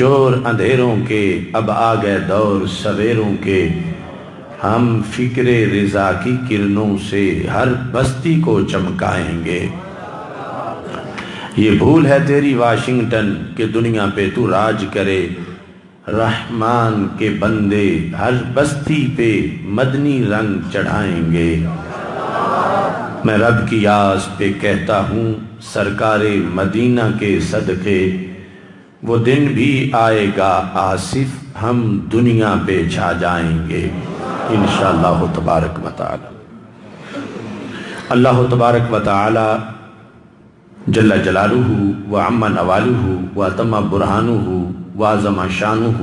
شور اندھیروں کے اب آ گئے دور سویروں کے، ہم فکر رضا کی کرنوں سے ہر بستی کو چمکائیں گے۔ یہ بھول ہے تیری واشنگٹن کہ دنیا پہ تو راج کرے، رحمان کے بندے ہر بستی پہ مدنی رنگ چڑھائیں گے۔ میں رب کی آس پہ کہتا ہوں سرکار مدینہ کے صدقے، وہ دن بھی آئے گا آصف ہم دنیا پہ چھا جائیں گے انشاءاللہ تبارک و تعالی۔ اللہ تبارک و تعالی جل جلالہ وعم نوالہ واتم برہانہ وعظم شانہ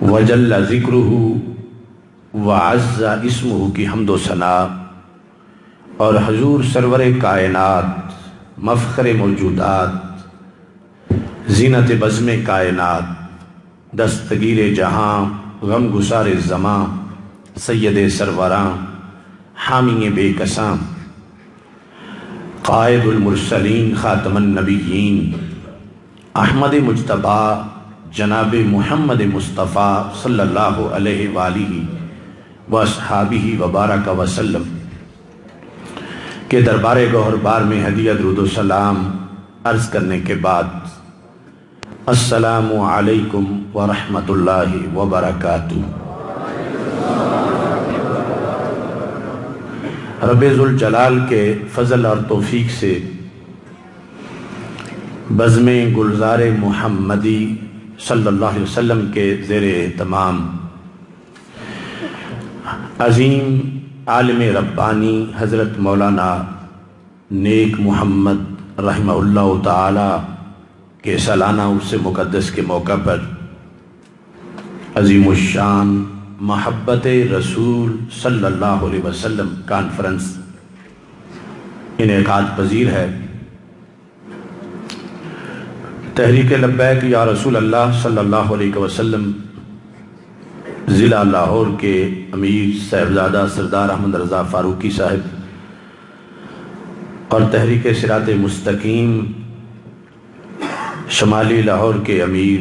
وجل ذکرہ وعز اسمہ کی حمد و ثنا اور حضور سرور کائنات مفخر موجودات زینت بزم کائنات دستگیر جہاں غم گسار زماں سید سروراں حامی بے کساں قائد المرسلین خاتم النبیین احمد مجتبیٰ جناب محمد مصطفیٰ صلی اللہ علیہ وآلہ واصحابہ وبارک وسلم کے دربار گوہر بار میں ہدیہ درود و سلام عرض کرنے کے بعد السلام علیکم ورحمۃ اللہ وبرکاتہ۔ رب ذوالجلال کے فضل اور توفیق سے بزم گلزار محمدی صلی اللہ علیہ وسلم کے زیر اہتمام عظیم عالم ربانی حضرت مولانا نیک محمد رحمہ اللہ تعالی کے سالانہ عرس مقدس کے موقع پر عظیم الشان محبت رسول صلی اللہ علیہ وسلم کانفرنس انعقاد پذیر ہے۔ تحریک لبیک یا رسول اللہ صلی اللہ علیہ وسلم ضلع لاہور کے امیر صاحبزادہ سردار احمد رضا فاروقی صاحب اور تحریک صراط مستقیم شمالی لاہور کے امیر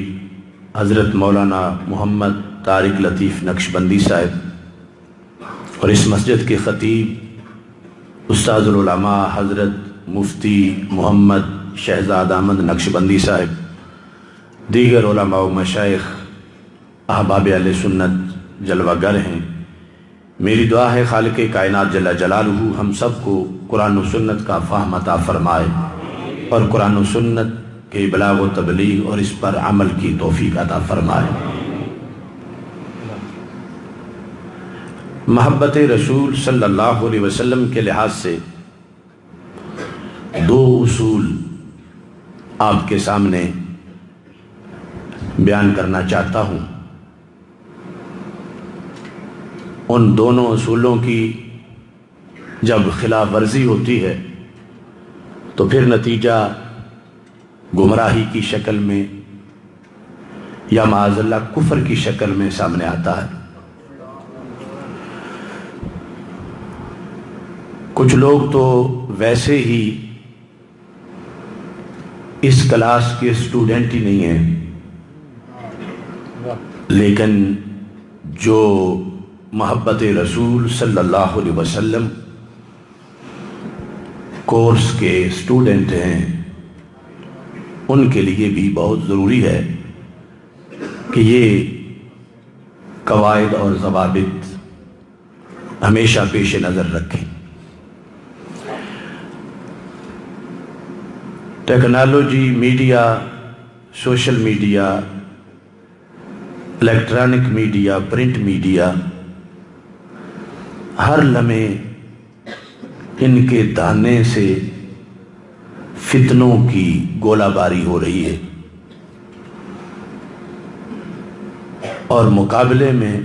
حضرت مولانا محمد طارق لطیف نقشبندی صاحب اور اس مسجد کے خطیب استاذ العلماء حضرت مفتی محمد شہزاد احمد نقشبندی صاحب، دیگر علماء و مشائخ احباب اہل سنت جلوہ گر ہیں۔ میری دعا ہے خالق کائنات جل جلالہ ہم سب کو قرآن و سنت کا فہم عطا فرمائے اور قرآن و سنت کہ ابلاغ و تبلیغ اور اس پر عمل کی توفیق عطا فرمائے۔ محبت رسول صلی اللہ علیہ وسلم کے لحاظ سے دو اصول آپ کے سامنے بیان کرنا چاہتا ہوں۔ ان دونوں اصولوں کی جب خلاف ورزی ہوتی ہے تو پھر نتیجہ گمراہی کی شکل میں یا معاذ اللہ کفر کی شکل میں سامنے آتا ہے۔ کچھ لوگ تو ویسے ہی اس کلاس کے اسٹوڈنٹ ہی نہیں ہیں، لیکن جو محبت رسول صلی اللہ علیہ وسلم کورس کے اسٹوڈنٹ ہیں، ان کے لیے بھی بہت ضروری ہے کہ یہ قواعد اور ضوابط ہمیشہ پیش نظر رکھیں۔ Technology, media, social media, electronic media, print media, ہر لمحے ان کے دانے سے فتنوں کی گولہ باری ہو رہی ہے، اور مقابلے میں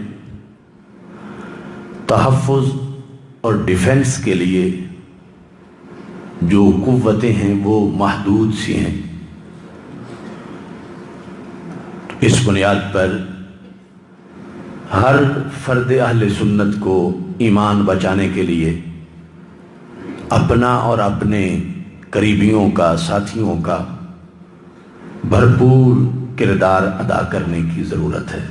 تحفظ اور ڈیفنس کے لیے جو قوتیں ہیں وہ محدود سی ہیں۔ اس بنیاد پر ہر فرد اہل سنت کو ایمان بچانے کے لیے اپنا اور اپنے قریبیوں کا، ساتھیوں کا بھرپور کردار ادا کرنے کی ضرورت ہے۔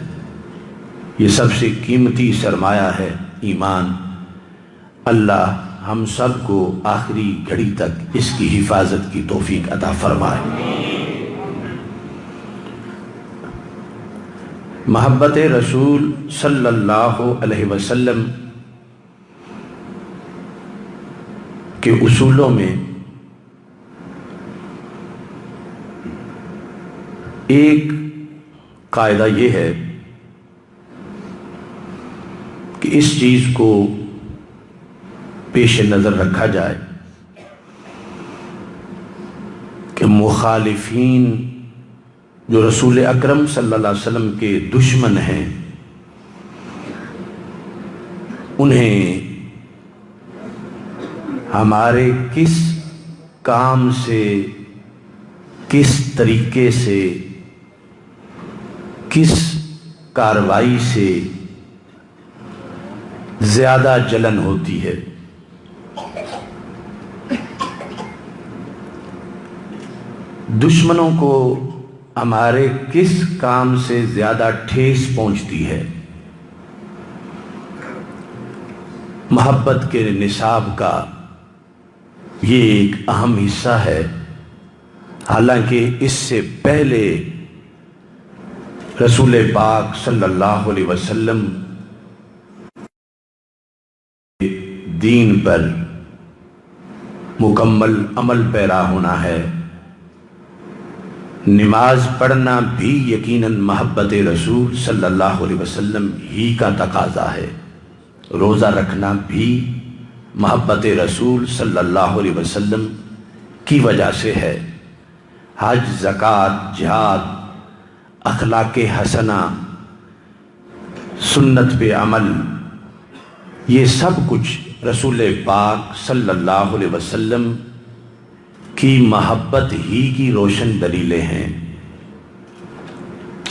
یہ سب سے قیمتی سرمایہ ہے ایمان۔ اللہ ہم سب کو آخری گھڑی تک اس کی حفاظت کی توفیق عطا فرمائے۔ محبت رسول صلی اللہ علیہ وسلم کے اصولوں میں ایک قاعدہ یہ ہے کہ اس چیز کو پیش نظر رکھا جائے کہ مخالفین جو رسول اکرم صلی اللہ علیہ وسلم کے دشمن ہیں انہیں ہمارے کس کام سے، کس طریقے سے، کس کارروائی سے زیادہ جلن ہوتی ہے۔ دشمنوں کو ہمارے کس کام سے زیادہ ٹھیس پہنچتی ہے۔ محبت کے نصاب کا یہ ایک اہم حصہ ہے، حالانکہ اس سے پہلے رسول پاک صلی اللہ علیہ وسلم دین پر مکمل عمل پیرا ہونا ہے۔ نماز پڑھنا بھی یقیناً محبت رسول صلی اللہ علیہ وسلم ہی کا تقاضا ہے، روزہ رکھنا بھی محبت رسول صلی اللہ علیہ وسلم کی وجہ سے ہے، حج، زکوٰۃ، جہاد، اخلاق حسنہ، سنت پہ عمل، یہ سب کچھ رسول پاک صلی اللہ علیہ وسلم کی محبت ہی کی روشن دلیلیں ہیں،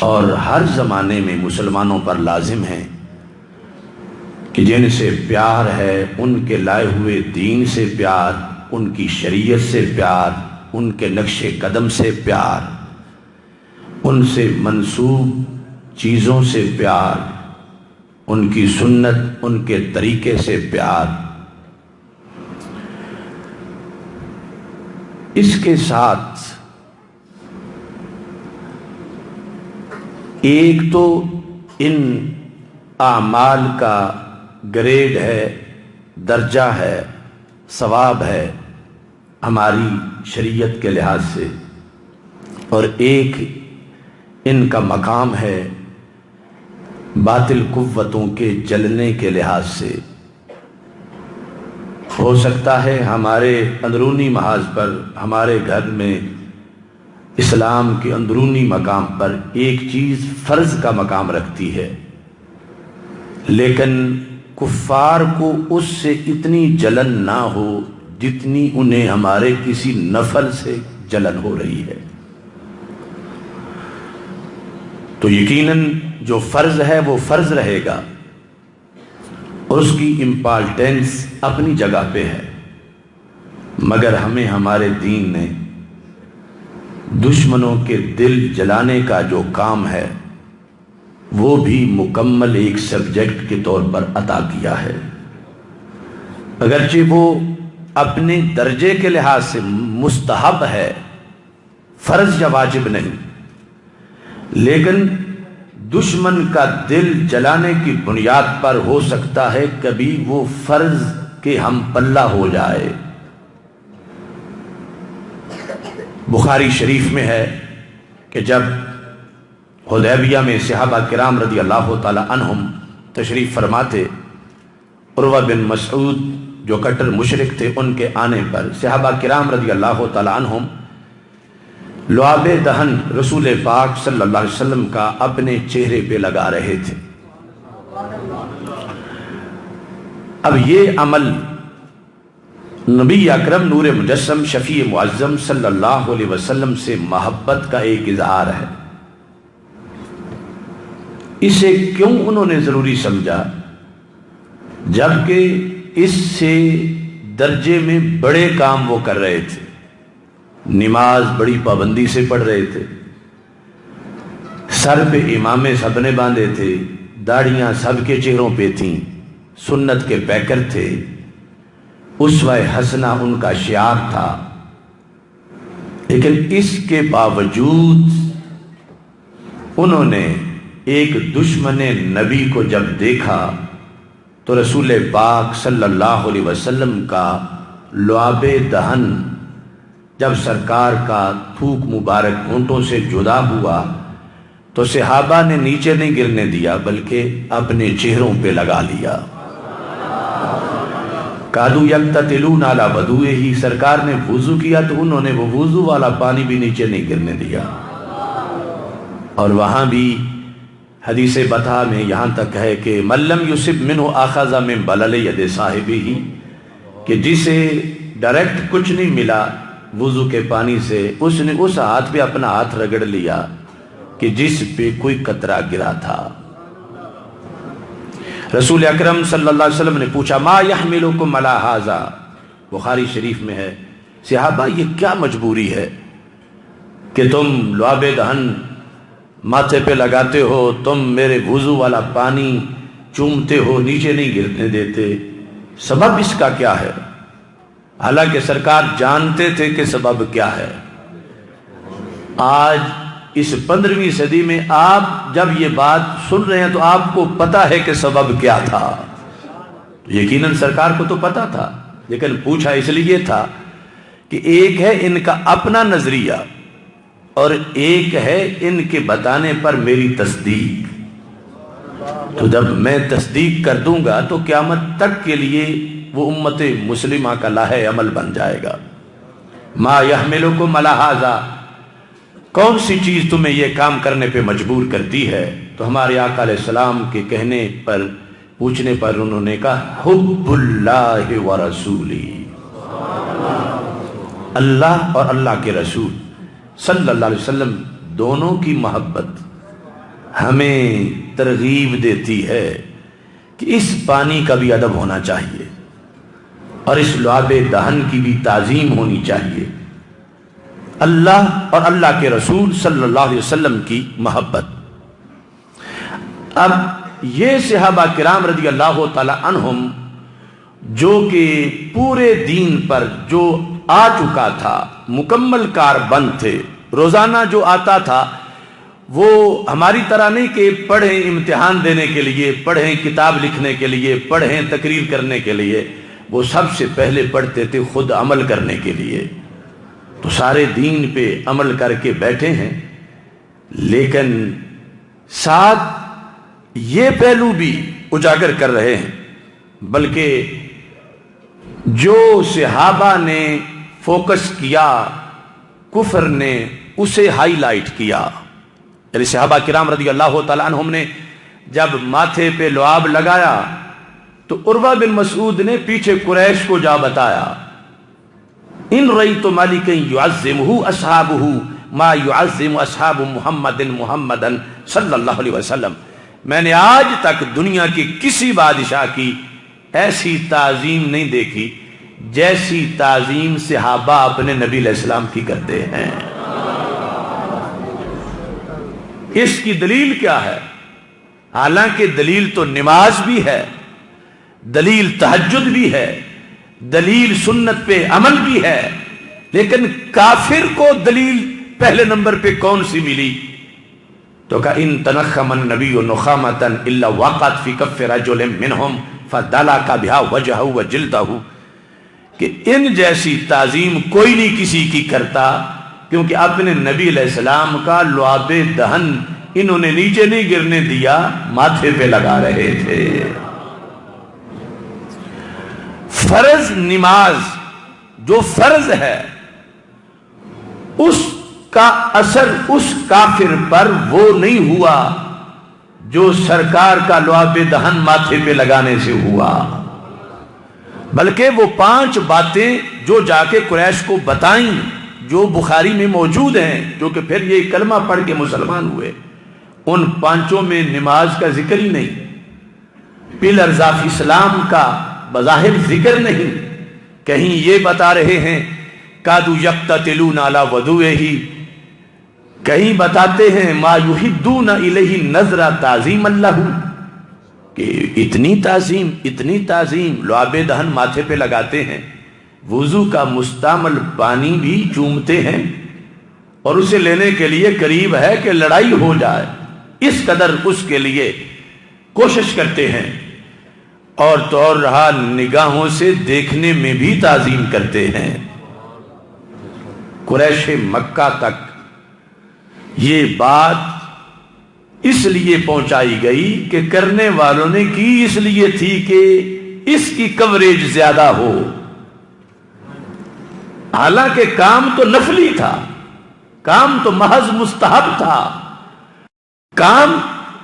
اور ہر زمانے میں مسلمانوں پر لازم ہیں کہ جن سے پیار ہے ان کے لائے ہوئے دین سے پیار، ان کی شریعت سے پیار، ان کے نقش قدم سے پیار، ان سے منسوب چیزوں سے پیار، ان کی سنت، ان کے طریقے سے پیار۔ اس کے ساتھ ایک تو ان اعمال کا گریڈ ہے، درجہ ہے، ثواب ہے ہماری شریعت کے لحاظ سے، اور ایک ان کا مقام ہے باطل قوتوں کے جلنے کے لحاظ سے۔ ہو سکتا ہے ہمارے اندرونی محاذ پر، ہمارے گھر میں اسلام کے اندرونی مقام پر ایک چیز فرض کا مقام رکھتی ہے، لیکن کفار کو اس سے اتنی جلن نہ ہو جتنی انہیں ہمارے کسی نفل سے جلن ہو رہی ہے۔ تو یقیناً جو فرض ہے وہ فرض رہے گا، اور اس کی امپارٹینس اپنی جگہ پہ ہے، مگر ہمیں ہمارے دین نے دشمنوں کے دل جلانے کا جو کام ہے وہ بھی مکمل ایک سبجیکٹ کے طور پر عطا کیا ہے، اگرچہ وہ اپنے درجے کے لحاظ سے مستحب ہے، فرض یا واجب نہیں، لیکن دشمن کا دل جلانے کی بنیاد پر ہو سکتا ہے کبھی وہ فرض کے ہم پلہ ہو جائے۔ بخاری شریف میں ہے کہ جب حدیبیہ میں صحابہ کرام رضی اللہ تعالی عنہم تشریف فرماتے، عروہ بن مسعود جو کٹر مشرک تھے ان کے آنے پر صحابہ کرام رضی اللہ تعالی عنہم لعاب دہن رسول پاک صلی اللہ علیہ وسلم کا اپنے چہرے پہ لگا رہے تھے۔ اب یہ عمل نبی اکرم نور مجسم شفیع معظم صلی اللہ علیہ وسلم سے محبت کا ایک اظہار ہے۔ اسے کیوں انہوں نے ضروری سمجھا جبکہ اس سے درجے میں بڑے کام وہ کر رہے تھے؟ نماز بڑی پابندی سے پڑھ رہے تھے، سر پہ امامے سب نے باندھے تھے، داڑیاں سب کے چہروں پہ تھیں، سنت کے پیکر تھے، اسوہ حسنہ ان کا شعار تھا، لیکن اس کے باوجود انہوں نے ایک دشمن نبی کو جب دیکھا تو رسول پاک صلی اللہ علیہ وسلم کا لعاب دہن جب سرکار کا تھوک مبارک ہونٹوں سے جدا ہوا تو صحابہ نے نیچے نہیں گرنے دیا بلکہ اپنے چہروں پہ لگا لیا۔ کادو یقتتلون علی وضوئہ، سرکار نے وضو کیا تو انہوں نے وہ وضو والا پانی بھی نیچے نہیں گرنے دیا۔ اور وہاں بھی حدیث بطا میں یہاں تک ہے کہ من لم یصب منہ اخذ من بلل ید صاحبہ، کہ جسے ڈائریکٹ کچھ نہیں ملا وضو کے پانی سے، اس نے اس ہاتھ پہ اپنا ہاتھ رگڑ لیا کہ جس پہ کوئی قطرہ گرا تھا۔ رسول اکرم صلی اللہ علیہ وسلم نے پوچھا ما یحملکم علی ھذا، بخاری شریف میں ہے، صحابہ یہ کیا مجبوری ہے کہ تم لعاب دہن ماتھے پہ لگاتے ہو، تم میرے وضو والا پانی چومتے ہو، نیچے نہیں گرنے دیتے، سبب اس کا کیا ہے؟ حالانکہ سرکار جانتے تھے کہ سبب کیا ہے۔ آج اس 15ویں صدی میں آپ جب یہ بات سن رہے ہیں تو آپ کو پتا ہے کہ سبب کیا تھا۔ یقیناً سرکار کو تو پتا تھا، لیکن پوچھا اس لیے تھا کہ ایک ہے ان کا اپنا نظریہ اور ایک ہے ان کے بتانے پر میری تصدیق، تو جب میں تصدیق کر دوں گا تو قیامت تک کے لیے وہ امت مسلمہ کا لاہ عمل بن جائے گا۔ ما یحملکم علی ھذا، کون سی چیز تمہیں یہ کام کرنے پہ مجبور کرتی ہے؟ تو ہمارے آقا علیہ السلام کے کہنے پر، پوچھنے پر انہوں نے کہا حب اللہ و رسولی، اللہ اور اللہ کے رسول صلی اللہ علیہ وسلم دونوں کی محبت ہمیں ترغیب دیتی ہے کہ اس پانی کا بھی ادب ہونا چاہیے اور اس لعاب دہن کی بھی تعظیم ہونی چاہیے، اللہ اور اللہ کے رسول صلی اللہ علیہ وسلم کی محبت۔ اب یہ صحابہ کرام رضی اللہ تعالی عنہم جو کہ پورے دین پر جو آ چکا تھا، مکمل کاربند تھے، روزانہ جو آتا تھا وہ ہماری طرح نہیں کہ پڑھیں امتحان دینے کے لیے، پڑھیں کتاب لکھنے کے لیے، پڑھیں تقریر کرنے کے لیے، وہ سب سے پہلے پڑھتے تھے خود عمل کرنے کے لیے۔ تو سارے دین پہ عمل کر کے بیٹھے ہیں، لیکن ساتھ یہ پہلو بھی اجاگر کر رہے ہیں، بلکہ جو صحابہ نے فوکس کیا کفر نے اسے ہائی لائٹ کیا۔ یعنی صحابہ کرام رضی اللہ تعالیٰ عنہم نے جب ماتھے پہ لعاب لگایا تو عروہ بن مسعود نے پیچھے قریش کو جا بتایا ان رأیت مالکا یعظمہ اصحابہ ما یعظم اصحاب محمد محمدا صلی اللہ علیہ وسلم، میں نے آج تک دنیا کی کسی بادشاہ کی ایسی تعظیم نہیں دیکھی جیسی تعظیم صحابہ اپنے نبی علیہ السلام کی کرتے ہیں۔ اس کی دلیل کیا ہے؟ حالانکہ دلیل تو نماز بھی ہے، دلیل تہجد بھی ہے، دلیل سنت پہ عمل بھی ہے، لیکن کافر کو دلیل پہلے نمبر پہ کون سی ملی؟ تو کہا ان تنخم النبی نخامتا الا وقعت فی کف رجل منہم فدلک بہا وجہہ وجلدہ، کہ ان جیسی تعظیم کوئی نہیں کسی کی کرتا، کیونکہ اپنے نبی علیہ السلام کا لعاب دہن انہوں نے نیچے نہیں گرنے دیا، ماتھے پہ لگا رہے تھے۔ فرض نماز جو فرض ہے اس کا اثر اس کافر پر وہ نہیں ہوا جو سرکار کا لعاب دہن ماتھے پہ لگانے سے ہوا، بلکہ وہ 5 باتیں جو جا کے قریش کو بتائیں، جو بخاری میں موجود ہیں، جو کہ پھر یہ کلمہ پڑھ کے مسلمان ہوئے، ان 5 میں نماز کا ذکر ہی نہیں، پلرز آف اسلام کا بظاہر ذکر نہیں، کہیں یہ بتا رہے ہیں کادو یقتتلون علی وضوئہ، کہیں بتاتے ہیں ما یحدون الیہ نظر تعظیم اللہ، کہ اتنی تعظیم لعاب دہن ماتھے پہ لگاتے ہیں، وضو کا مستعمل پانی بھی چومتے ہیں، اور اسے لینے کے لیے قریب ہے کہ لڑائی ہو جائے، اس قدر اس کے لیے کوشش کرتے ہیں، اور تو اور رہا نگاہوں سے دیکھنے میں بھی تعظیم کرتے ہیں۔ قریش مکہ تک یہ بات اس لیے پہنچائی گئی کہ کرنے والوں نے کی اس لیے تھی کہ اس کی کوریج زیادہ ہو، حالانکہ کام تو نفلی تھا، کام تو محض مستحب تھا، کام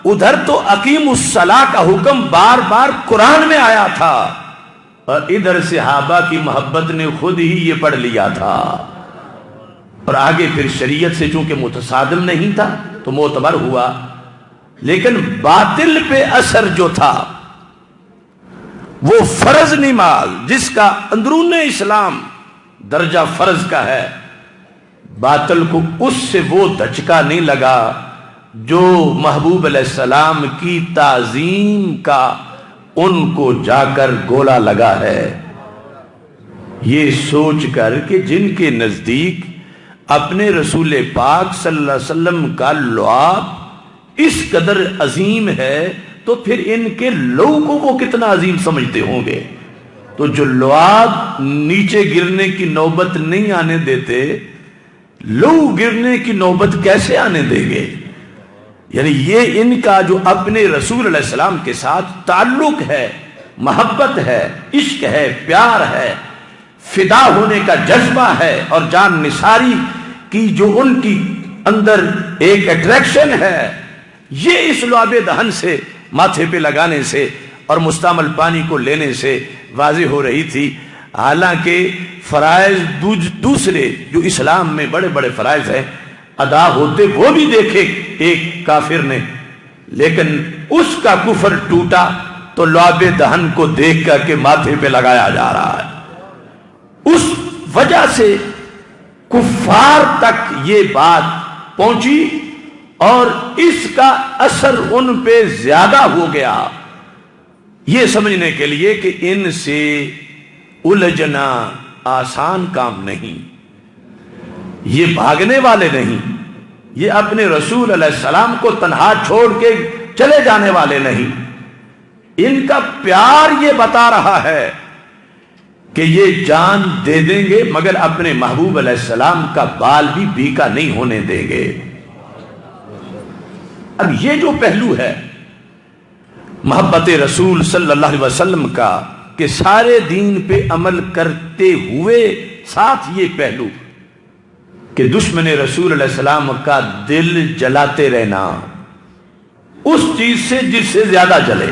ادھر تو اقیم الصلاۃ کا حکم بار بار قرآن میں آیا تھا، اور ادھر صحابہ کی محبت نے خود ہی یہ پڑھ لیا تھا، اور آگے پھر شریعت سے چونکہ متصادم نہیں تھا تو معتبر ہوا، لیکن باطل پہ اثر جو تھا وہ فرض نماز جس کا اندرون اسلام درجہ فرض کا ہے، باطل کو اس سے وہ دھچکا نہیں لگا جو محبوب علیہ السلام کی تعظیم کا ان کو جا کر گولا لگا ہے، یہ سوچ کر کہ جن کے نزدیک اپنے رسول پاک صلی اللہ علیہ وسلم کا لعاب اس قدر عظیم ہے تو پھر ان کے لو کو وہ کتنا عظیم سمجھتے ہوں گے، تو جو لعاب نیچے گرنے کی نوبت نہیں آنے دیتے، لو گرنے کی نوبت کیسے آنے دیں گے؟ یعنی یہ ان کا جو اپنے رسول علیہ السلام کے ساتھ تعلق ہے، محبت ہے، عشق ہے، پیار ہے، فدا ہونے کا جذبہ ہے، اور جان نثاری کی جو ان کی اندر ایک اٹریکشن ہے، یہ اس لعاب دہن سے ماتھے پہ لگانے سے اور مستعمل پانی کو لینے سے واضح ہو رہی تھی۔ حالانکہ فرائض دوسرے جو اسلام میں بڑے بڑے فرائض ہیں ادا ہوتے وہ بھی دیکھے ایک کافر نے، لیکن اس کا کفر ٹوٹا تو لعاب دہن کو دیکھ کر کے ماتھے پہ لگایا جا رہا ہے۔ اس وجہ سے کفار تک یہ بات پہنچی اور اس کا اثر ان پہ زیادہ ہو گیا، یہ سمجھنے کے لیے کہ ان سے الجھنا آسان کام نہیں، یہ بھاگنے والے نہیں، یہ اپنے رسول علیہ السلام کو تنہا چھوڑ کے چلے جانے والے نہیں، ان کا پیار یہ بتا رہا ہے کہ یہ جان دے دیں گے مگر اپنے محبوب علیہ السلام کا بال بھی بیکا نہیں ہونے دیں گے۔ اب یہ جو پہلو ہے محبت رسول صلی اللہ علیہ وسلم کا کہ سارے دین پہ عمل کرتے ہوئے ساتھ یہ پہلو کہ دشمن رسول علیہ السلام کا دل جلاتے رہنا اس چیز سے جس سے زیادہ جلے،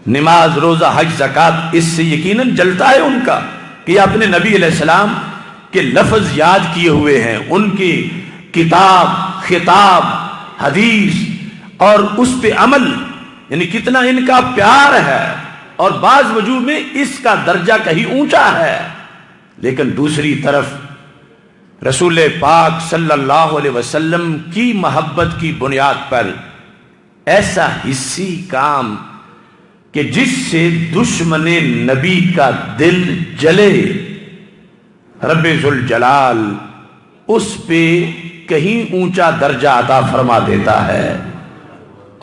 نماز روزہ حج زکوٰۃ اس سے یقیناً جلتا ہے ان کا کہ یہ اپنے نبی علیہ السلام کے لفظ یاد کیے ہوئے ہیں، ان کی کتاب، خطاب، حدیث اور اس پہ عمل، یعنی کتنا ان کا پیار ہے، اور بعض وجوہ میں اس کا درجہ کہیں اونچا ہے، لیکن دوسری طرف رسول پاک صلی اللہ علیہ وسلم کی محبت کی بنیاد پر ایسا حصی کام کہ جس سے دشمن نبی کا دل جلے، رب ذوالجلال اس پہ کہیں اونچا درجہ عطا فرما دیتا ہے،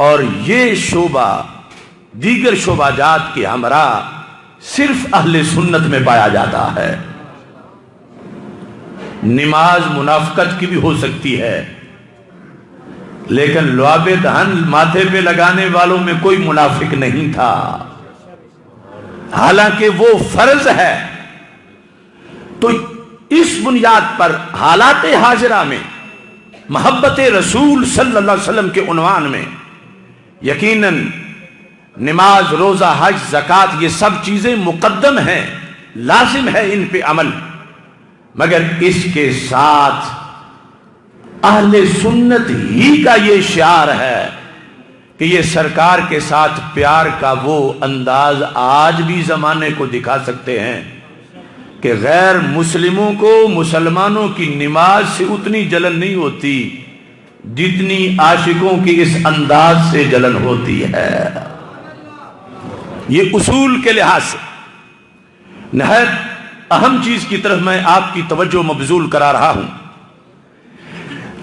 اور یہ شعبہ دیگر شعبہ جات کے ہمراہ صرف اہل سنت میں پایا جاتا ہے۔ نماز منافقت کی بھی ہو سکتی ہے، لیکن لعاب دہن ماتھے پہ لگانے والوں میں کوئی منافق نہیں تھا، حالانکہ وہ فرض ہے۔ تو اس بنیاد پر حالات حاضرہ میں محبت رسول صلی اللہ علیہ وسلم کے عنوان میں یقیناً نماز روزہ حج زکوٰۃ یہ سب چیزیں مقدم ہیں، لازم ہے ان پہ عمل، مگر اس کے ساتھ اہل سنت ہی کا یہ شعار ہے کہ یہ سرکار کے ساتھ پیار کا وہ انداز آج بھی زمانے کو دکھا سکتے ہیں کہ غیر مسلموں کو مسلمانوں کی نماز سے اتنی جلن نہیں ہوتی جتنی عاشقوں کی اس انداز سے جلن ہوتی ہے. یہ اصول کے لحاظ سے نہایت اہم چیز کی طرف میں آپ کی توجہ مبذول کرا رہا ہوں.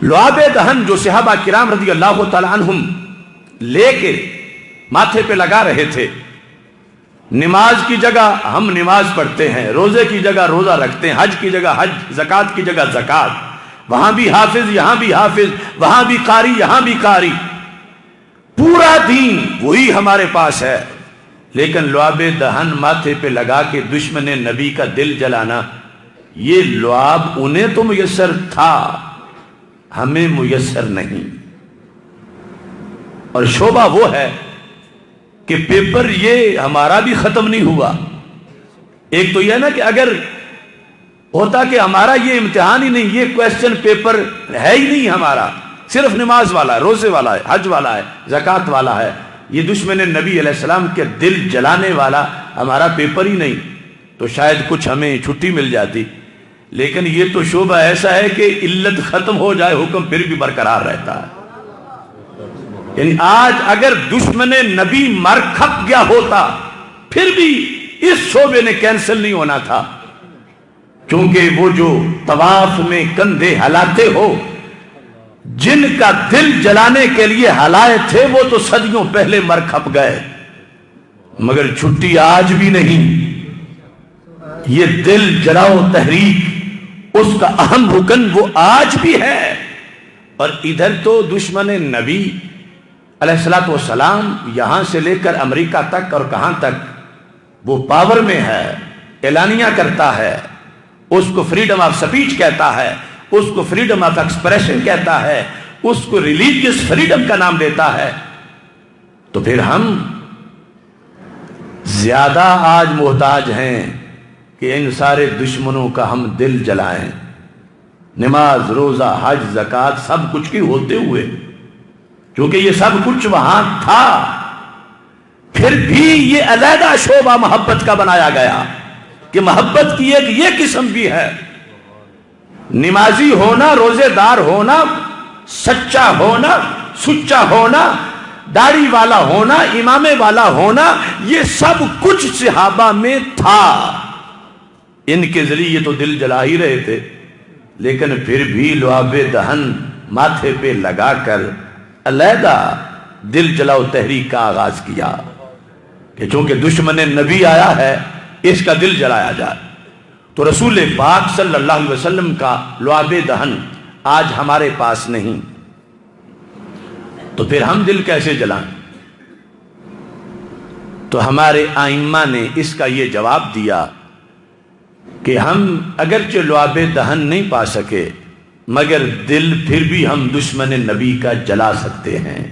لعاب دہن جو صحابہ کرام رضی اللہ تعالی عنہم لے کے ماتھے پہ لگا رہے تھے، نماز کی جگہ ہم نماز پڑھتے ہیں، روزے کی جگہ روزہ رکھتے ہیں، حج کی جگہ حج، زکوٰۃ کی جگہ زکوٰۃ، وہاں بھی حافظ یہاں بھی حافظ، وہاں بھی قاری یہاں بھی قاری، پورا دین وہی ہمارے پاس ہے. لیکن لعاب دہن ماتھے پہ لگا کے دشمن نبی کا دل جلانا، یہ لعاب انہیں تو میسر تھا، ہمیں میسر نہیں. اور شعبہ وہ ہے کہ پیپر یہ ہمارا بھی ختم نہیں ہوا. ایک تو یہ نا کہ اگر ہوتا کہ ہمارا یہ امتحان ہی نہیں، یہ کویسچن پیپر ہے ہی نہیں ہمارا، صرف نماز والا ہے، روزے والا ہے، حج والا ہے، زکوٰۃ والا ہے، یہ دشمن نبی علیہ السلام کے دل جلانے والا ہمارا پیپر ہی نہیں، تو شاید کچھ ہمیں چھٹی مل جاتی. لیکن یہ تو شعبہ ایسا ہے کہ علت ختم ہو جائے حکم پھر بھی برقرار رہتا ہے. یعنی آج اگر دشمن نبی مر کھپ گیا ہوتا پھر بھی اس شعبے نے کینسل نہیں ہونا تھا، کیونکہ وہ جو طواف میں کندھے ہلاتے ہو، جن کا دل جلانے کے لیے ہلائے تھے، وہ تو صدیوں پہلے مر کھپ گئے. مگر چھٹی آج بھی نہیں. یہ دل جلاؤ تحریک، اس کا اہم رکن وہ آج بھی ہے. اور ادھر تو دشمن نبی علیہ السلام یہاں سے لے کر امریکہ تک اور کہاں تک وہ پاور میں ہے، اعلانیہ کرتا ہے، اس کو فریڈم آف سپیچ کہتا ہے، اس کو فریڈم آف ایکسپریشن کہتا ہے، اس کو ریلیجیس فریڈم کا نام دیتا ہے. تو پھر ہم زیادہ آج محتاج ہیں کہ ان سارے دشمنوں کا ہم دل جلائیں. نماز، روزہ، حج، زکوٰۃ سب کچھ کی ہوتے ہوئے، کیونکہ یہ سب کچھ وہاں تھا، پھر بھی یہ علیحدہ شعبہ محبت کا بنایا گیا کہ محبت کی ایک یہ قسم بھی ہے. نمازی ہونا، روزے دار ہونا، سچا ہونا، سچا ہونا، داڑھی والا ہونا، امامے والا ہونا، یہ سب کچھ صحابہ میں تھا. ان کے ذریعے تو دل جلا ہی رہے تھے، لیکن پھر بھی لعاب دہن ماتھے پہ لگا کر علیحدہ دل جلاؤ تحریک کا آغاز کیا کہ چونکہ دشمن نبی آیا ہے اس کا دل جلایا جائے. تو رسول پاک صلی اللہ علیہ وسلم کا لعاب دہن آج ہمارے پاس نہیں، تو پھر ہم دل کیسے جلائیں؟ تو ہمارے ائمہ نے اس کا یہ جواب دیا کہ ہم اگرچہ لعاب دہن نہیں پا سکے، مگر دل پھر بھی ہم دشمن نبی کا جلا سکتے ہیں.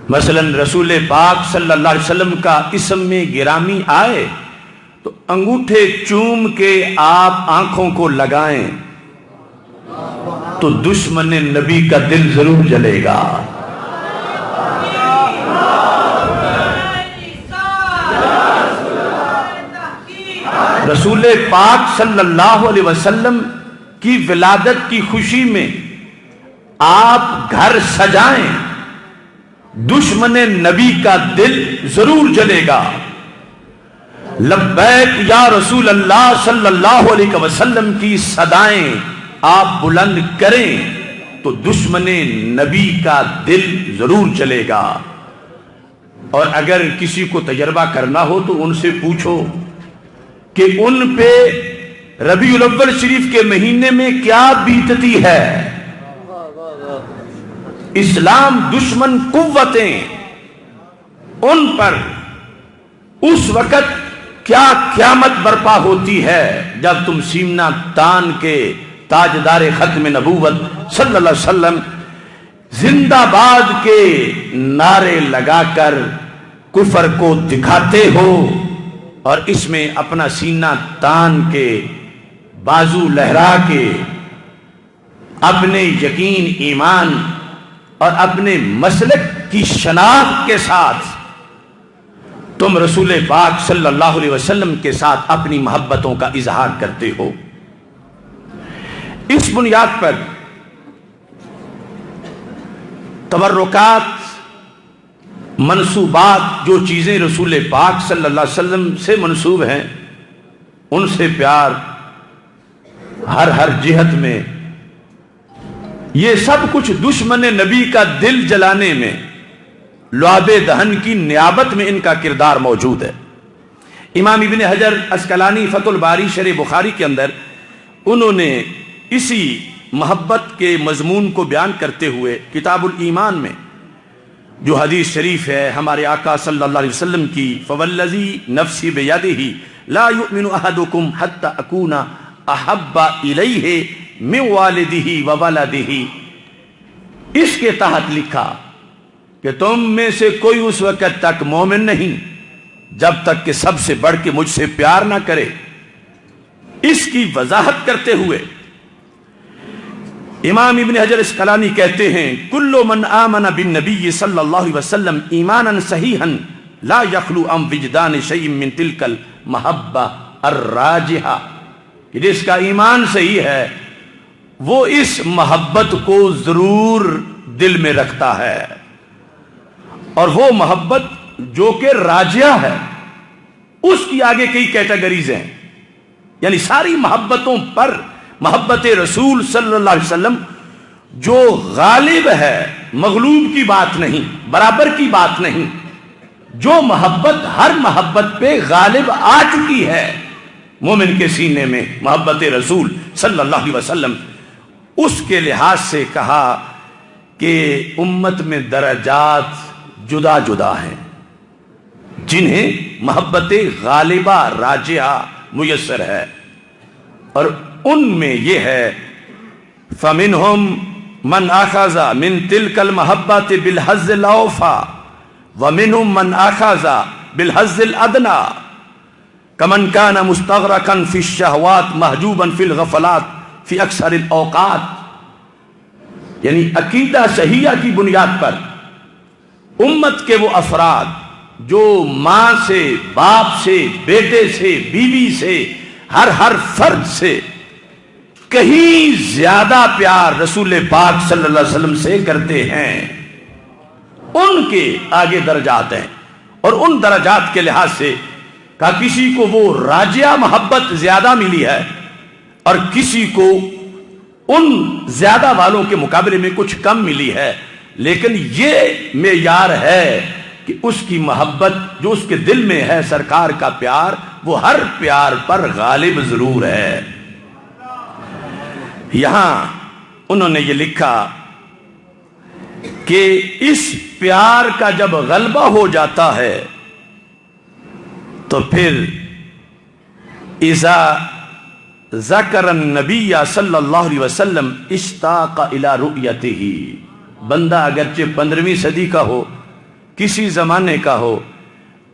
مثلا رسول پاک صلی اللہ علیہ وسلم کا اسم میں گرامی آئے تو انگوٹھے چوم کے آپ آنکھوں کو لگائیں تو دشمن نبی کا دل ضرور جلے گا. رسول پاک صلی اللہ علیہ وسلم کی ولادت کی خوشی میں آپ گھر سجائیں، دشمن نبی کا دل ضرور جلے گا. لبیک یا رسول اللہ صلی اللہ علیہ وسلم کی صدائیں آپ بلند کریں تو دشمن نبی کا دل ضرور چلے گا. اور اگر کسی کو تجربہ کرنا ہو تو ان سے پوچھو کہ ان پہ ربیع الاول شریف کے مہینے میں کیا بیتتی ہے. اسلام دشمن قوتیں ان پر اس وقت کیا قیامت برپا ہوتی ہے جب تم سیمنا تان کے تاجدار ختم نبوت صلی اللہ علیہ وسلم زندہ باد کے نعرے لگا کر کفر کو دکھاتے ہو اور اس میں اپنا سینہ تان کے بازو لہرا کے اپنے یقین، ایمان اور اپنے مسلک کی شناخت کے ساتھ تم رسول پاک صلی اللہ علیہ وسلم کے ساتھ اپنی محبتوں کا اظہار کرتے ہو۔ اس بنیاد پر تبرکات، منسوبات، جو چیزیں رسول پاک صلی اللہ علیہ وسلم سے منسوب ہیں، ان سے پیار ہر جہت میں، یہ سب کچھ دشمن نبی کا دل جلانے میں، لعاب دہن کی نیابت میں ان کا کردار موجود ہے۔ امام ابن حجر عسقلانی فتح الباری شرح بخاری کے اندر انہوں نے اسی محبت کے مضمون کو بیان کرتے ہوئے کتاب الایمان میں جو حدیث شریف ہے ہمارے آقا صلی اللہ علیہ وسلم کی، فوالذی نفسی بیدہ لا یؤمن احدکم حتی اکون احب الیہ من والدہ وولدہ، اس کے تحت لکھا کہ تم میں سے کوئی اس وقت تک مومن نہیں جب تک کہ سب سے بڑھ کے مجھ سے پیار نہ کرے۔ اس کی وضاحت کرتے ہوئے امام ابن حجر عسقلانی کہتے ہیں کل من آمن بالنبی صلی اللہ علیہ وسلم ایمانا صحیحا لا یخلو عن وجدان شیء من تلک المحبہ الراجحہ، کہ جس کا ایمان صحیح ہے وہ اس محبت کو ضرور دل میں رکھتا ہے، اور وہ محبت جو کہ راجحہ ہے اس کی آگے کئی کیٹیگریز ہیں، یعنی ساری محبتوں پر محبت رسول صلی اللہ علیہ وسلم جو غالب ہے، مغلوب کی بات نہیں، برابر کی بات نہیں، جو محبت ہر محبت پہ غالب آ چکی ہے مومن کے سینے میں، محبت رسول صلی اللہ علیہ وسلم، اس کے لحاظ سے کہا کہ امت میں درجات جدا جدا ہیں جنہیں محبت غالبہ راجحہ میسر ہے، اور ان میں یہ ہے فَمِنْهُمْ مَنْ أَخَذَ مِنْ تِلْكَ الْمَحَبَّةِ بِالْحَظِّ الْأَوْفَى وَمِنْهُمْ مَنْ أَخَذَ بِالْحَظِّ الْأَدْنَى كَمَنْ كَانَ مُسْتَغْرَقًا فِي الشَّهْوَاتِ مَحْجُوبًا فِي الْغَفَلَاتِ فِي أَكْثَرِ الْأَوْقَاتِ، یعنی عقیدہ صحیحہ کی بنیاد پر امت کے وہ افراد جو ماں سے، باپ سے، بیٹے سے، بیوی سے، ہر فرد سے کہیں زیادہ پیار رسول پاک صلی اللہ علیہ وسلم سے کرتے ہیں، ان کے آگے درجات ہیں، اور ان درجات کے لحاظ سے کہا کسی کو وہ راجعہ محبت زیادہ ملی ہے اور کسی کو ان زیادہ والوں کے مقابلے میں کچھ کم ملی ہے، لیکن یہ معیار ہے کہ اس کی محبت جو اس کے دل میں ہے، سرکار کا پیار، وہ ہر پیار پر غالب ضرور ہے۔ یہاں انہوں نے یہ لکھا کہ اس پیار کا جب غلبہ ہو جاتا ہے تو پھر اذا ذکر النبی صلی اللہ علیہ وسلم اشتاق الی رؤیتہ، بندہ اگرچہ 15ویں صدی کا ہو، کسی زمانے کا ہو،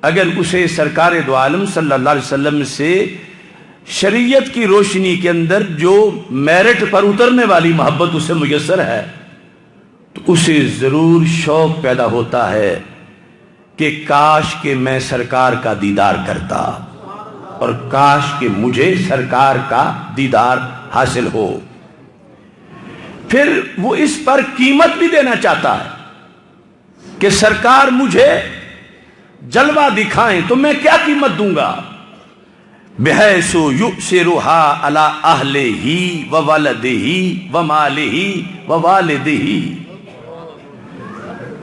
اگر اسے سرکار دو عالم صلی اللہ علیہ وسلم سے شریعت کی روشنی کے اندر جو میرٹ پر اترنے والی محبت اسے میسر ہے تو اسے ضرور شوق پیدا ہوتا ہے کہ کاش کہ میں سرکار کا دیدار کرتا، اور کاش کہ مجھے سرکار کا دیدار حاصل ہو۔ پھر وہ اس پر قیمت بھی دینا چاہتا ہے کہ سرکار مجھے جلوہ دکھائیں تو میں کیا قیمت دوں گا، بحیث یؤثرها علی اہلہ وولدہ ومالہ ووالدہ،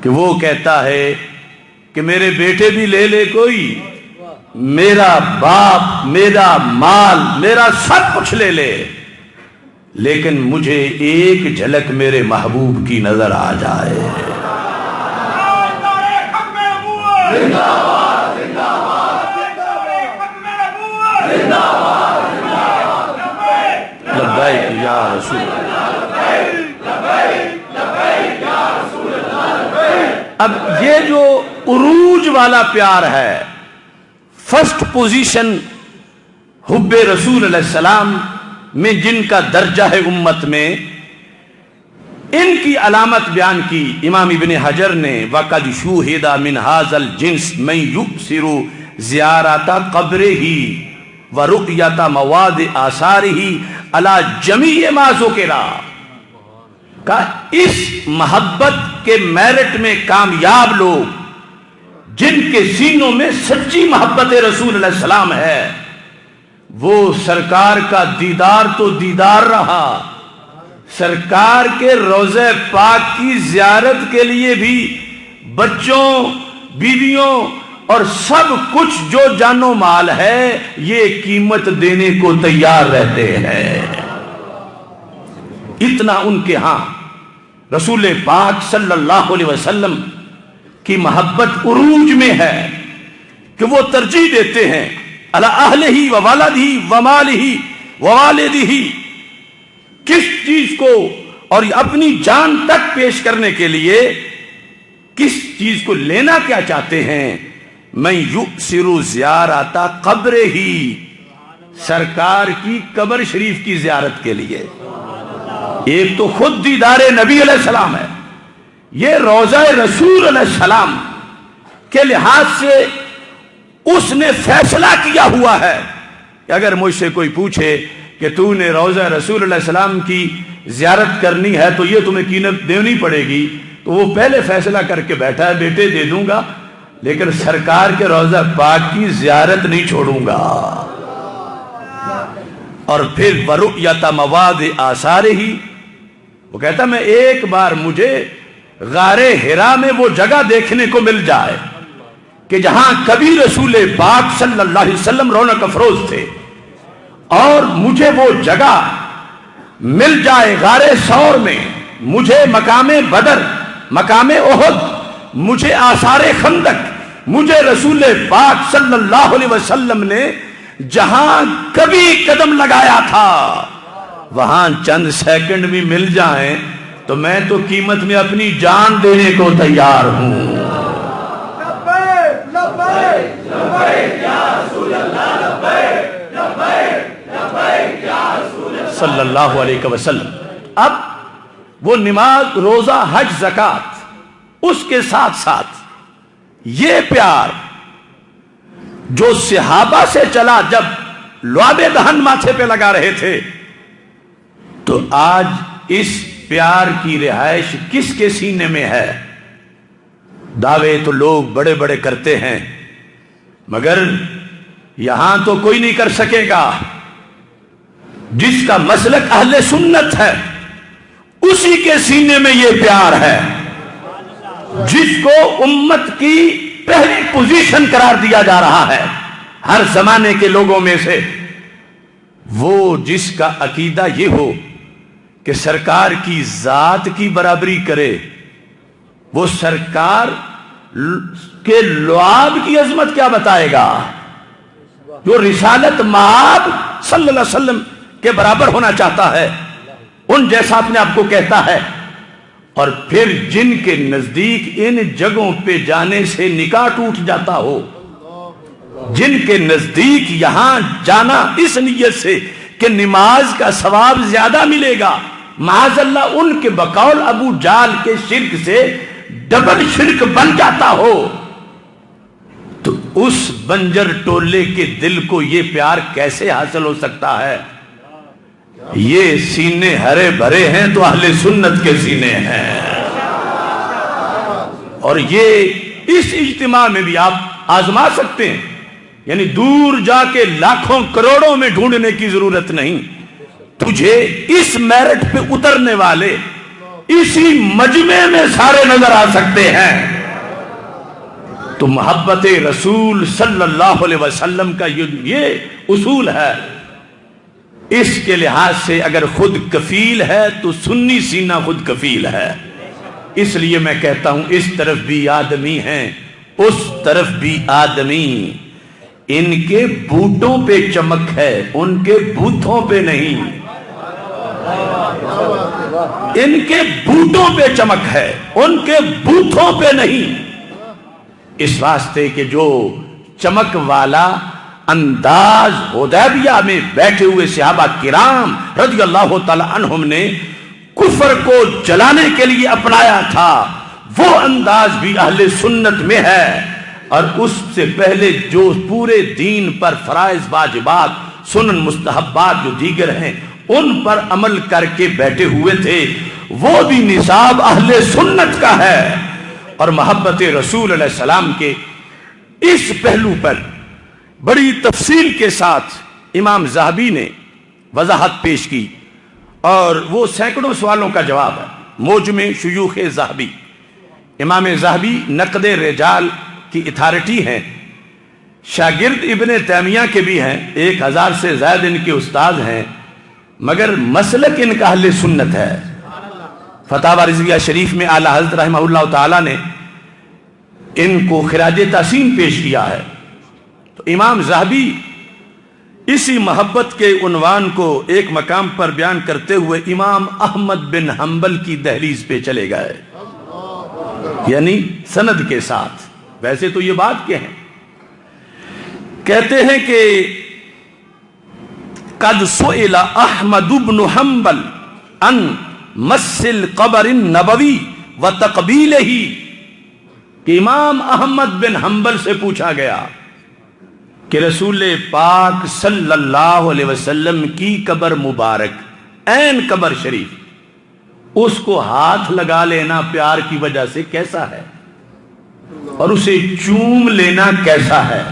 کہ وہ کہتا ہے کہ میرے بیٹے بھی لے لے کوئی، میرا باپ، میرا مال، میرا سب کچھ لے لے، لیکن مجھے ایک جھلک میرے محبوب کی نظر آ جائے۔ لبیک یا رسول اللہ۔ اب یہ جو عروج والا پیار ہے، فرسٹ پوزیشن حب رسول علیہ السلام میں جن کا درجہ ہے امت میں، ان کی علامت بیان کی امام ابن حجر نے، وَقَدْ شُوهِدَ مِنْ هَذَا الْجِنْسِ مَنْ يُؤْثِرُ زِيَارَةَ قَبْرِهِ وَرُؤْيَةَ مَوَاضِعِ آثَارِهِ عَلَى جَمِيعِ مَا ذُكِرَ، کہ اس محبت کے میرٹ میں کامیاب لوگ جن کے سینوں میں سچی محبت رسول اللہ علیہ السلام ہے، وہ سرکار کا دیدار تو دیدار رہا، سرکار کے روضہ پاک کی زیارت کے لیے بھی بچوں، بیویوں اور سب کچھ جو جان و مال ہے یہ قیمت دینے کو تیار رہتے ہیں۔ اتنا ان کے ہاں رسول پاک صلی اللہ علیہ وسلم کی محبت عروج میں ہے کہ وہ ترجیح دیتے ہیں علی اہلہ و والدہ و مالہ و والدہ، کس چیز کو اور اپنی جان تک پیش کرنے کے لیے کس چیز کو لینا کیا چاہتے ہیں، میں یؤثر زیارت قبرہ، سرکار کی قبر شریف کی زیارت کے لیے۔ ایک تو خود دیدار نبی علیہ السلام ہے، یہ روضہ رسول علیہ السلام کے لحاظ سے اس نے فیصلہ کیا ہوا ہے کہ اگر مجھ سے کوئی پوچھے کہ تو نے روضہ رسول اللہ علیہ السلام کی زیارت کرنی ہے تو یہ تمہیں قیمت دینی پڑے گی، تو وہ پہلے فیصلہ کر کے بیٹھا ہے بیٹے دے دوں گا، لیکن سرکار کے روضہ پاک کی زیارت نہیں چھوڑوں گا۔ اور پھر ورؤیت مواضع آثارہ، وہ کہتا میں ایک بار مجھے غار حرا میں وہ جگہ دیکھنے کو مل جائے کہ جہاں کبھی رسول پاک صلی اللہ علیہ وسلم رونق افروز تھے، اور مجھے وہ جگہ مل جائے غار ثور میں، مجھے مقام بدر، مقام احد، مجھے آثار خندق، مجھے رسول پاک صلی اللہ علیہ وسلم نے جہاں کبھی قدم لگایا تھا وہاں چند سیکنڈ بھی مل جائیں تو میں تو قیمت میں اپنی جان دینے کو تیار ہوں۔ صلی اللہ علیہ وسلم۔ اب وہ نماز، روزہ، حج، زکات، اس کے ساتھ ساتھ یہ پیار جو صحابہ سے چلا جب لعاب دہن ماتھے پہ لگا رہے تھے، تو آج اس پیار کی رہائش کس کے سینے میں ہے؟ دعوے تو لوگ بڑے بڑے کرتے ہیں مگر یہاں تو کوئی نہیں کر سکے گا۔ جس کا مسلک اہل سنت ہے اسی کے سینے میں یہ پیار ہے، جس کو امت کی پہلی پوزیشن قرار دیا جا رہا ہے ہر زمانے کے لوگوں میں سے، وہ جس کا عقیدہ یہ ہو کہ سرکار کی ذات کی برابری کرے، وہ سرکار کے لعاب کی عظمت کیا بتائے گا؟ جو رسالت مآب صلی اللہ علیہ وسلم کے برابر ہونا چاہتا ہے، ان جیسا اپنے آپ کو کہتا ہے، اور پھر جن کے نزدیک ان جگہوں پہ جانے سے نکاح ٹوٹ جاتا ہو، جن کے نزدیک یہاں جانا اس نیت سے کہ نماز کا ثواب زیادہ ملے گا، معاذ اللہ ان کے بقول ابو جال کے شرک سے ڈبل شرک بن جاتا ہو، تو اس بنجر ٹولے کے دل کو یہ پیار کیسے حاصل ہو سکتا ہے؟ یہ سینے ہرے بھرے ہیں تو اہل سنت کے سینے ہیں، اور یہ اس اجتماع میں بھی آپ آزما سکتے ہیں، یعنی دور جا کے لاکھوں کروڑوں میں ڈھونڈنے کی ضرورت نہیں، تجھے اس میرٹ پہ اترنے والے اسی مجمع میں سارے نظر آ سکتے ہیں۔ تو محبت رسول صلی اللہ علیہ وسلم کا یہ اصول ہے، اس کے لحاظ سے اگر خود کفیل ہے تو سنی سینہ خود کفیل ہے۔ اس لیے میں کہتا ہوں اس طرف بھی آدمی ہیں اس طرف بھی آدمی، ان کے بوٹوں پہ چمک ہے ان کے بوتھوں پہ نہیں، ان کے بوٹوں پہ چمک ہے ان کے بوتھوں پہ نہیں، اس واسطے کہ جو چمک والا انداز حدیبیہ میں بیٹھے ہوئے صحابہ کرام رضی اللہ تعالی عنہم نے کفر کو جلانے کے لیے اپنایا تھا، وہ انداز بھی اہل سنت میں ہے۔ اور اس سے پہلے جو پورے دین پر فرائض واجبات سنن مستحبات جو دیگر ہیں ان پر عمل کر کے بیٹھے ہوئے تھے، وہ بھی نصاب اہل سنت کا ہے۔ اور محبت رسول علیہ السلام کے اس پہلو پر بڑی تفصیل کے ساتھ امام ذہبی نے وضاحت پیش کی، اور وہ سینکڑوں سوالوں کا جواب ہے۔ موجم شیوخ ذہبی، امام ذہبی نقد رجال کی اتھارٹی ہیں، شاگرد ابن تیمیہ کے بھی ہیں، 1000 سے زائد ان کے استاد ہیں، مگر مسلک ان کا اہل سنت ہے۔ فتاوی رضویہ شریف میں اعلیٰ حضرت رحمہ اللہ تعالی نے ان کو خراج تحسین پیش کیا ہے۔ تو امام ذہبی اسی محبت کے عنوان کو ایک مقام پر بیان کرتے ہوئے امام احمد بن حنبل کی دہلیز پہ چلے گئے، یعنی سند کے ساتھ۔ ویسے تو یہ بات کیا ہے، کہتے ہیں کہ قد سئل احمد بن حنبل عن مس القبر النبوی وتقبیلہ، کہ امام احمد بن حنبل سے پوچھا گیا کہ رسول پاک صلی اللہ علیہ وسلم کی قبر مبارک، عین قبر شریف، اس کو ہاتھ لگا لینا پیار کی وجہ سے کیسا ہے، اور اسے چوم لینا کیسا ہے؟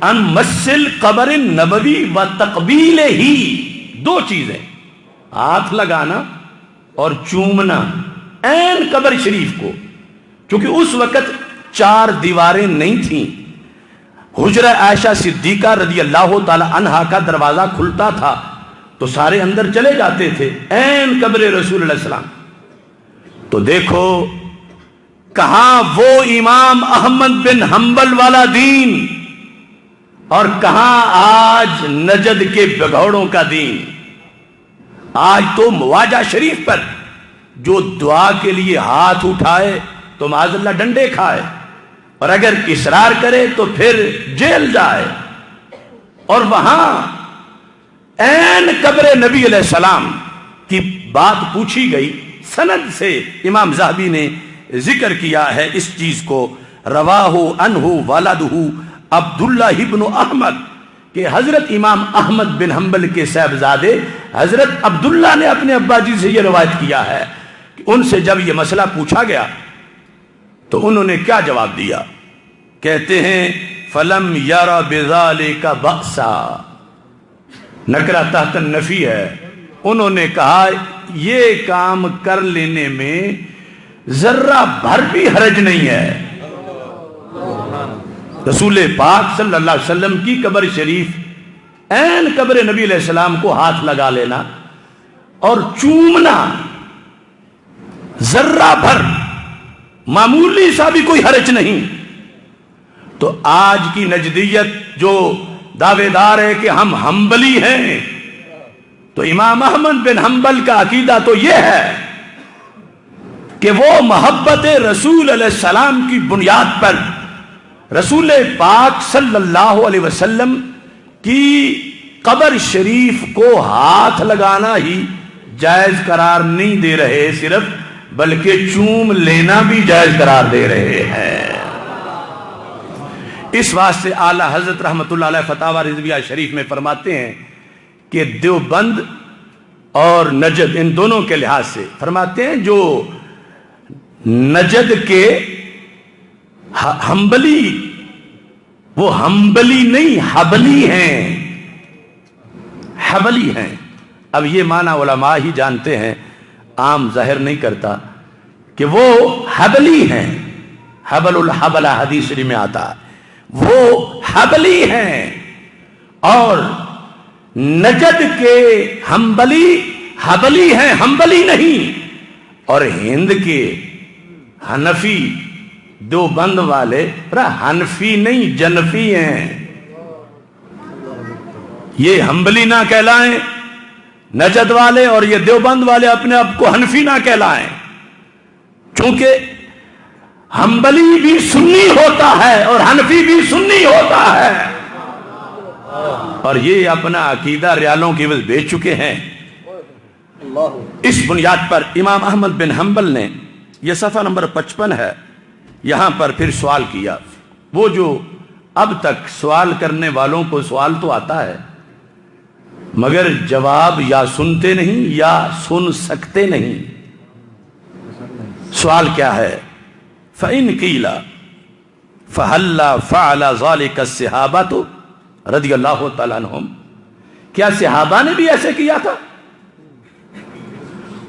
ان مس القبر النبوی وتقبیلہ، دو چیزیں، ہاتھ لگانا اور چومنا عین قبر شریف کو، کیونکہ اس وقت 4 دیواریں نہیں تھیں، حجرہ عائشہ صدیقہ رضی اللہ تعالی عنہا کا دروازہ کھلتا تھا تو سارے اندر چلے جاتے تھے، عین قبر رسول اللہ علیہ السلام۔ تو دیکھو کہاں وہ امام احمد بن حنبل والا دین، اور کہاں آج نجد کے بگوڑوں کا دین۔ آج تو مواجہ شریف پر جو دعا کے لیے ہاتھ اٹھائے تو معاذ اللہ ڈنڈے کھائے، اور اگر اصرار کرے تو پھر جیل جائے۔ اور وہاں عین قبر نبی علیہ السلام کی بات پوچھی گئی، سند سے امام ذہبی نے ذکر کیا ہے اس چیز کو، رواہ عنہ ولدہ عبداللہ ابن احمد، کہ حضرت امام احمد بن حنبل کے صاحبزادے حضرت عبداللہ نے اپنے ابا جی سے یہ روایت کیا ہے کہ ان سے جب یہ مسئلہ پوچھا گیا تو انہوں نے کیا جواب دیا؟ کہتے ہیں فلم یرا بذالک بأسا، نکرہ تحت النفی ہے، انہوں نے کہا یہ کام کر لینے میں ذرہ بھر بھی حرج نہیں ہے۔ رسول پاک صلی اللہ علیہ وسلم کی قبر شریف، عین قبر نبی علیہ السلام کو ہاتھ لگا لینا اور چومنا، ذرہ بھر معمولی سا بھی کوئی حرج نہیں۔ تو آج کی نجدیت جو دعوے دار ہے کہ ہم حنبلی ہیں، تو امام احمد بن حنبل کا عقیدہ تو یہ ہے کہ وہ محبت رسول علیہ السلام کی بنیاد پر رسول پاک صلی اللہ علیہ وسلم کی قبر شریف کو ہاتھ لگانا ہی جائز قرار نہیں دے رہے صرف، بلکہ چوم لینا بھی جائز قرار دے رہے ہیں۔ اس واسطے اعلیٰ حضرت رحمۃ اللہ علیہ فتاوی رضویہ شریف میں فرماتے ہیں کہ دیوبند اور نجد ان دونوں کے لحاظ سے فرماتے ہیں جو نجد کے حنبلی، وہ حنبلی نہیں حبلی ہیں، حبلی ہیں۔ اب یہ معنی علماء ہی جانتے ہیں، عام ظاہر نہیں کرتا کہ وہ حبلی ہیں، حبل الحبلہ حدیث شریف میں آتا ہے، وہ حبلی ہیں۔ اور نجد کے حنبلی حبلی ہیں، حنبلی نہیں۔ اور ہند کے حنفی دیوبند والے حنفی نہیں جنفی ہیں، یہ حنبلی نہ کہلائیں نجد والے، اور یہ دیوبند والے اپنے آپ کو حنفی نہ کہلائیں، چونکہ حنبلی بھی سنی ہوتا ہے اور حنفی بھی سنی ہوتا ہے، اور یہ اپنا عقیدہ ریالوں کی وجہ بیچ چکے ہیں۔ اس بنیاد پر امام احمد بن حنبل نے، یہ صفحہ نمبر 55 ہے، یہاں پر پھر سوال کیا. وہ جو اب تک سوال کرنے والوں کو سوال تو آتا ہے مگر جواب یا سنتے نہیں یا سن سکتے نہیں. سوال کیا ہے؟ فَإِنْ قِيلَ فَهَلَّا فَعَلَ ذَلِكَ الصِّحَابَةُ رضی اللہ تعالیٰ عنہم، کیا صحابہ نے بھی ایسے کیا تھا؟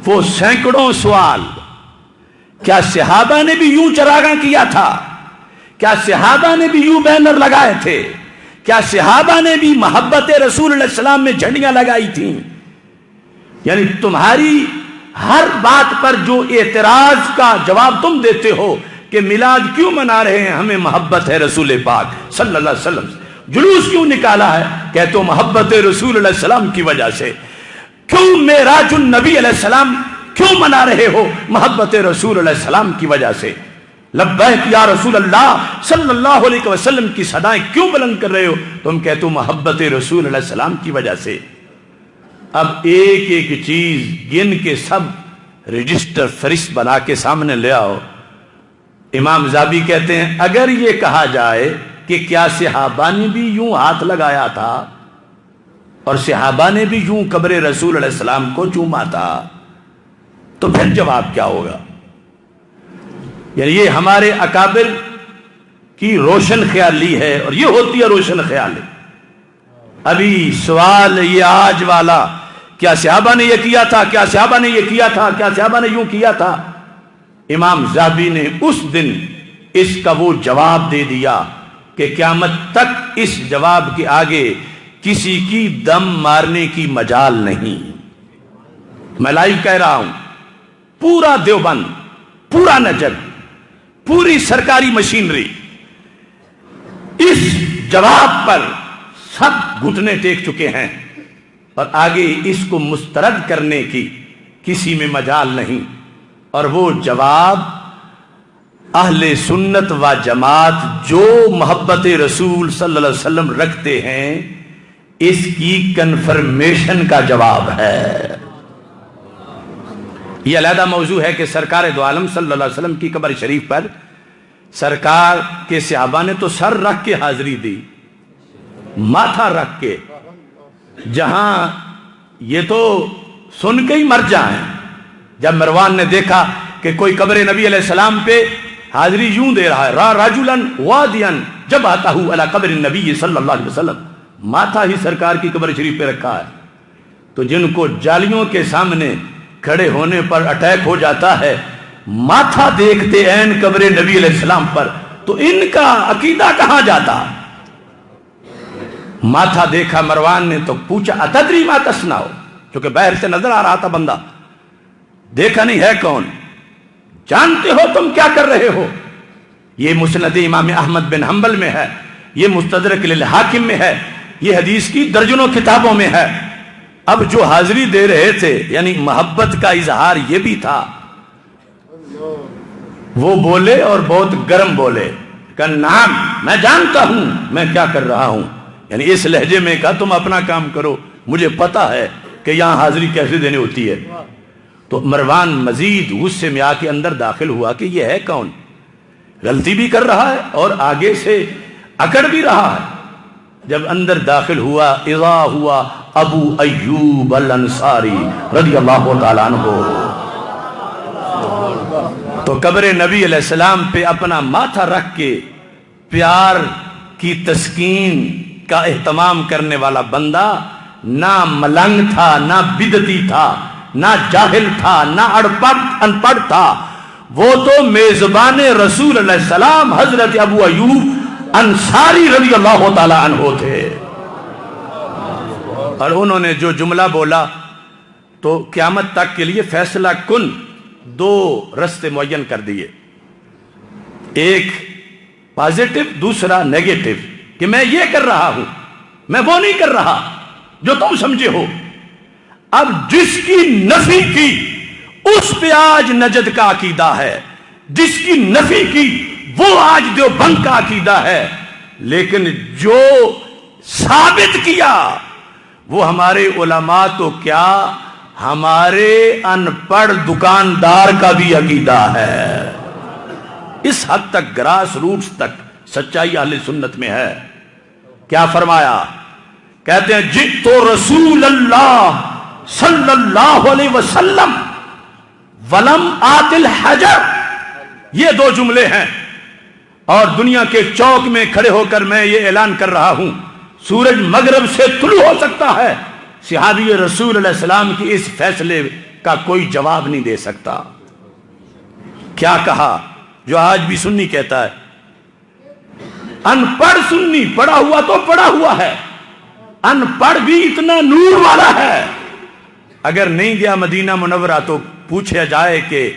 وہ سینکڑوں سوال، کیا صحابہ نے بھی یوں چراغاں کیا تھا؟ کیا صحابہ نے بھی یوں بینر لگائے تھے؟ کیا صحابہ نے بھی محبت رسول اللہ علیہ السلام میں جھنڈیاں لگائی تھیں؟ یعنی تمہاری ہر بات پر جو اعتراض کا جواب تم دیتے ہو کہ میلاد کیوں منا رہے ہیں، ہمیں محبت ہے رسول پاک صلی اللہ علیہ وسلم سے. جلوس کیوں نکالا ہے؟ کہتے ہو محبت رسول اللہ علیہ السلام کی وجہ سے. کیوں معراج النبی علیہ السلام کیوں منا رہے ہو؟ محبت رسول علیہ السلام کی وجہ سے. لبیک یا رسول اللہ صلی اللہ علیہ وسلم کی صدائیں کیوں بلند کر رہے ہو؟ تم کہتے ہو محبت رسول علیہ السلام کی وجہ سے. اب ایک ایک چیز گن کے سب رجسٹر فہرست بنا کے سامنے لے آؤ. امام زابی کہتے ہیں اگر یہ کہا جائے کہ کیا صحابہ نے بھی یوں ہاتھ لگایا تھا اور صحابہ نے بھی یوں قبر رسول علیہ السلام کو چوما تھا تو پھر جواب کیا ہوگا؟ یعنی یہ ہمارے اکابر کی روشن خیالی ہے، اور یہ ہوتی ہے روشن خیالی. ابھی سوال یہ آج والا، کیا صحابہ نے یہ کیا تھا؟ کیا صحابہ نے یہ کیا تھا؟ کیا صحابہ نے یوں کیا تھا؟ امام زاہبی نے اس دن اس کا وہ جواب دے دیا کہ قیامت تک اس جواب کے آگے کسی کی دم مارنے کی مجال نہیں. میں لائیو کہہ رہا ہوں، پورا دیوبند، پورا نجد، پوری سرکاری مشینری اس جواب پر سب گھٹنے ٹیک چکے ہیں، اور آگے اس کو مسترد کرنے کی کسی میں مجال نہیں. اور وہ جواب اہل سنت و جماعت جو محبت رسول صلی اللہ علیہ وسلم رکھتے ہیں اس کی کنفرمیشن کا جواب ہے. یہ علیحدہ موضوع ہے کہ سرکار دو عالم صلی اللہ علیہ وسلم کی قبر شریف پر سرکار کے صحابہ نے تو سر رکھ کے حاضری دی، ماتھا رکھ کے، جہاں یہ تو سن کے ہی مر جائیں. جب مروان نے دیکھا کہ کوئی قبر نبی علیہ السلام پہ حاضری یوں دے رہا ہے، را رجلا وادیا جبہتہ علی قبر النبی صلی اللہ علیہ وسلم، ماتھا ہی سرکار کی قبر شریف پہ رکھا ہے، تو جن کو جالیوں کے سامنے کھڑے ہونے پر اٹیک ہو جاتا ہے، ماتھا دیکھتے عین قبر نبی علیہ السلام پر، تو ان کا عقیدہ کہاں جاتا؟ ماتھا دیکھا مروان نے تو پوچھا اتدری ما تصنع، کیونکہ باہر سے نظر آ رہا تھا بندہ، دیکھا نہیں ہے کون، جانتے ہو تم کیا کر رہے ہو؟ یہ مسند امام احمد بن حنبل میں ہے، یہ مستدرک للحاکم میں ہے، یہ حدیث کی درجنوں کتابوں میں ہے. اب جو حاضری دے رہے تھے یعنی محبت کا اظہار یہ بھی تھا، وہ بولے اور بہت گرم بولے کہ نعم میں جانتا ہوں میں کیا کر رہا ہوں، یعنی اس لہجے میں کہا تم اپنا کام کرو، مجھے پتا ہے کہ یہاں حاضری کیسے دینی ہوتی ہے. تو مروان مزید غصے میں آ کے اندر داخل ہوا کہ یہ ہے کون، غلطی بھی کر رہا ہے اور آگے سے اکڑ بھی رہا ہے. جب اندر داخل ہوا اذا ہوا ابو ایوب الانصاری رضی اللہ تعالیٰ عنہ، تو قبر نبی علیہ السلام پہ اپنا ماتھا رکھ کے پیار کی تسکین کا اہتمام کرنے والا بندہ نہ ملنگ تھا، نہ بدعتی تھا، نہ جاہل تھا، نہ ان پڑھ تھا، وہ تو میزبان رسول علیہ السلام حضرت ابو ایوب انصاری رضی اللہ تعالی عنہ تھے. اور انہوں نے جو جملہ بولا تو قیامت تک کے لیے فیصلہ کن دو رستے معین کر دیے، ایک پازیٹو، دوسرا نیگیٹو، کہ میں یہ کر رہا ہوں، میں وہ نہیں کر رہا جو تم سمجھے ہو. اب جس کی نفی کی اس پہ آج نجد کا عقیدہ ہے، جس کی نفی کی وہ آج دیوبند کا عقیدہ ہے، لیکن جو ثابت کیا وہ ہمارے علماء تو کیا ہمارے ان پڑھ دکاندار کا بھی عقیدہ ہے. اس حد تک گراس روٹس تک سچائی اہل سنت میں ہے. کیا فرمایا؟ کہتے ہیں جئت رسول اللہ صلی اللہ علیہ وسلم ولم آت الحجر. یہ دو جملے ہیں اور دنیا کے چوک میں کھڑے ہو کر میں یہ اعلان کر رہا ہوں سورج مغرب سے طلوع ہو سکتا ہے، صحابی رسول علیہ السلام کی اس فیصلے کا کوئی جواب نہیں دے سکتا. کیا کہا جو آج بھی سنی کہتا ہے؟ ان پڑھ سنی، پڑھا ہوا تو پڑھا ہوا ہے، ان پڑھ بھی اتنا نور والا ہے. اگر نہیں گیا مدینہ منورہ تو پوچھا جائے کہ،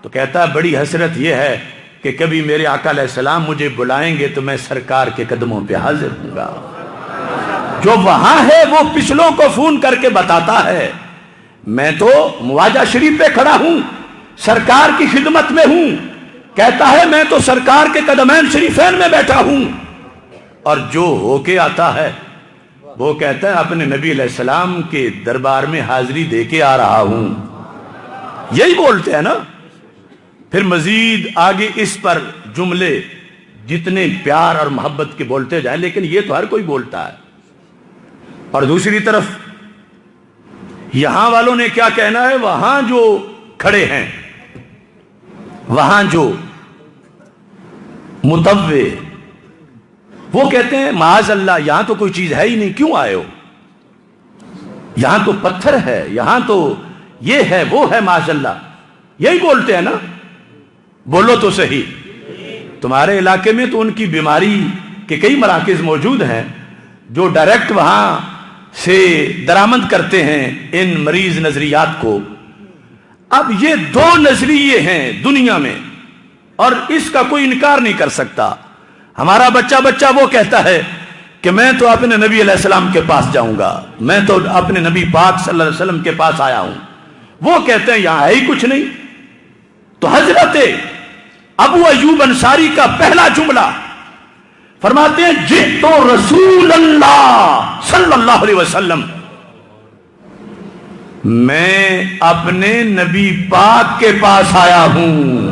تو کہتا ہے بڑی حسرت یہ ہے کہ کبھی میرے آقا علیہ السلام مجھے بلائیں گے تو میں سرکار کے قدموں پہ حاضر ہوں گا. جو وہاں ہے وہ پچھلوں کو فون کر کے بتاتا ہے میں تو مواجہ شریف پہ کھڑا ہوں، سرکار کی خدمت میں ہوں. کہتا ہے میں تو سرکار کے قدمین شریفین میں بیٹھا ہوں. اور جو ہو کے آتا ہے وہ کہتا ہے اپنے نبی علیہ السلام کے دربار میں حاضری دے کے آ رہا ہوں. یہی بولتے ہیں نا. پھر مزید آگے اس پر جملے جتنے پیار اور محبت کے بولتے جائیں، لیکن یہ تو ہر کوئی بولتا ہے. اور دوسری طرف یہاں والوں نے کیا کہنا ہے؟ وہاں جو کھڑے ہیں، وہاں جو متوع، وہ کہتے ہیں معاذ اللہ یہاں تو کوئی چیز ہے ہی نہیں، کیوں آئے ہو؟ یہاں تو پتھر ہے، یہاں تو یہ ہے وہ ہے، معاذ اللہ. یہی بولتے ہیں نا. بولو تو صحیح. تمہارے علاقے میں تو ان کی بیماری کے کئی مراکز موجود ہیں جو ڈائریکٹ وہاں سے درآمد کرتے ہیں ان مریض نظریات کو. اب یہ دو نظریے ہیں دنیا میں اور اس کا کوئی انکار نہیں کر سکتا. ہمارا بچہ وہ کہتا ہے کہ میں تو اپنے نبی علیہ السلام کے پاس جاؤں گا، میں تو اپنے نبی پاک صلی اللہ علیہ وسلم کے پاس آیا ہوں. وہ کہتے ہیں یہاں ہے ہی کچھ نہیں. تو حضرت ابو ایوب انصاری کا پہلا جملہ فرماتے ہیں جئت رسول اللہ صلی اللہ علیہ وسلم، میں اپنے نبی پاک کے پاس آیا ہوں.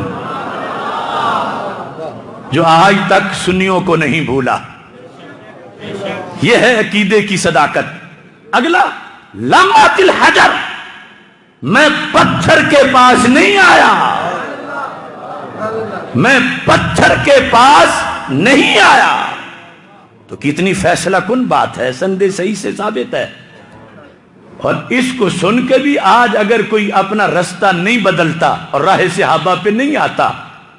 جو آج تک سنیوں کو نہیں بھولا. یہ ہے عقیدے کی صداقت. اگلا لم آت الحجر، میں پتھر کے پاس نہیں آیا، میں پتھر کے پاس نہیں آیا. تو کتنی فیصلہ کن بات ہے، سند صحیح سے ثابت ہے. اور اس کو سن کے بھی آج اگر کوئی اپنا رستہ نہیں بدلتا اور راہ صحابہ پہ نہیں آتا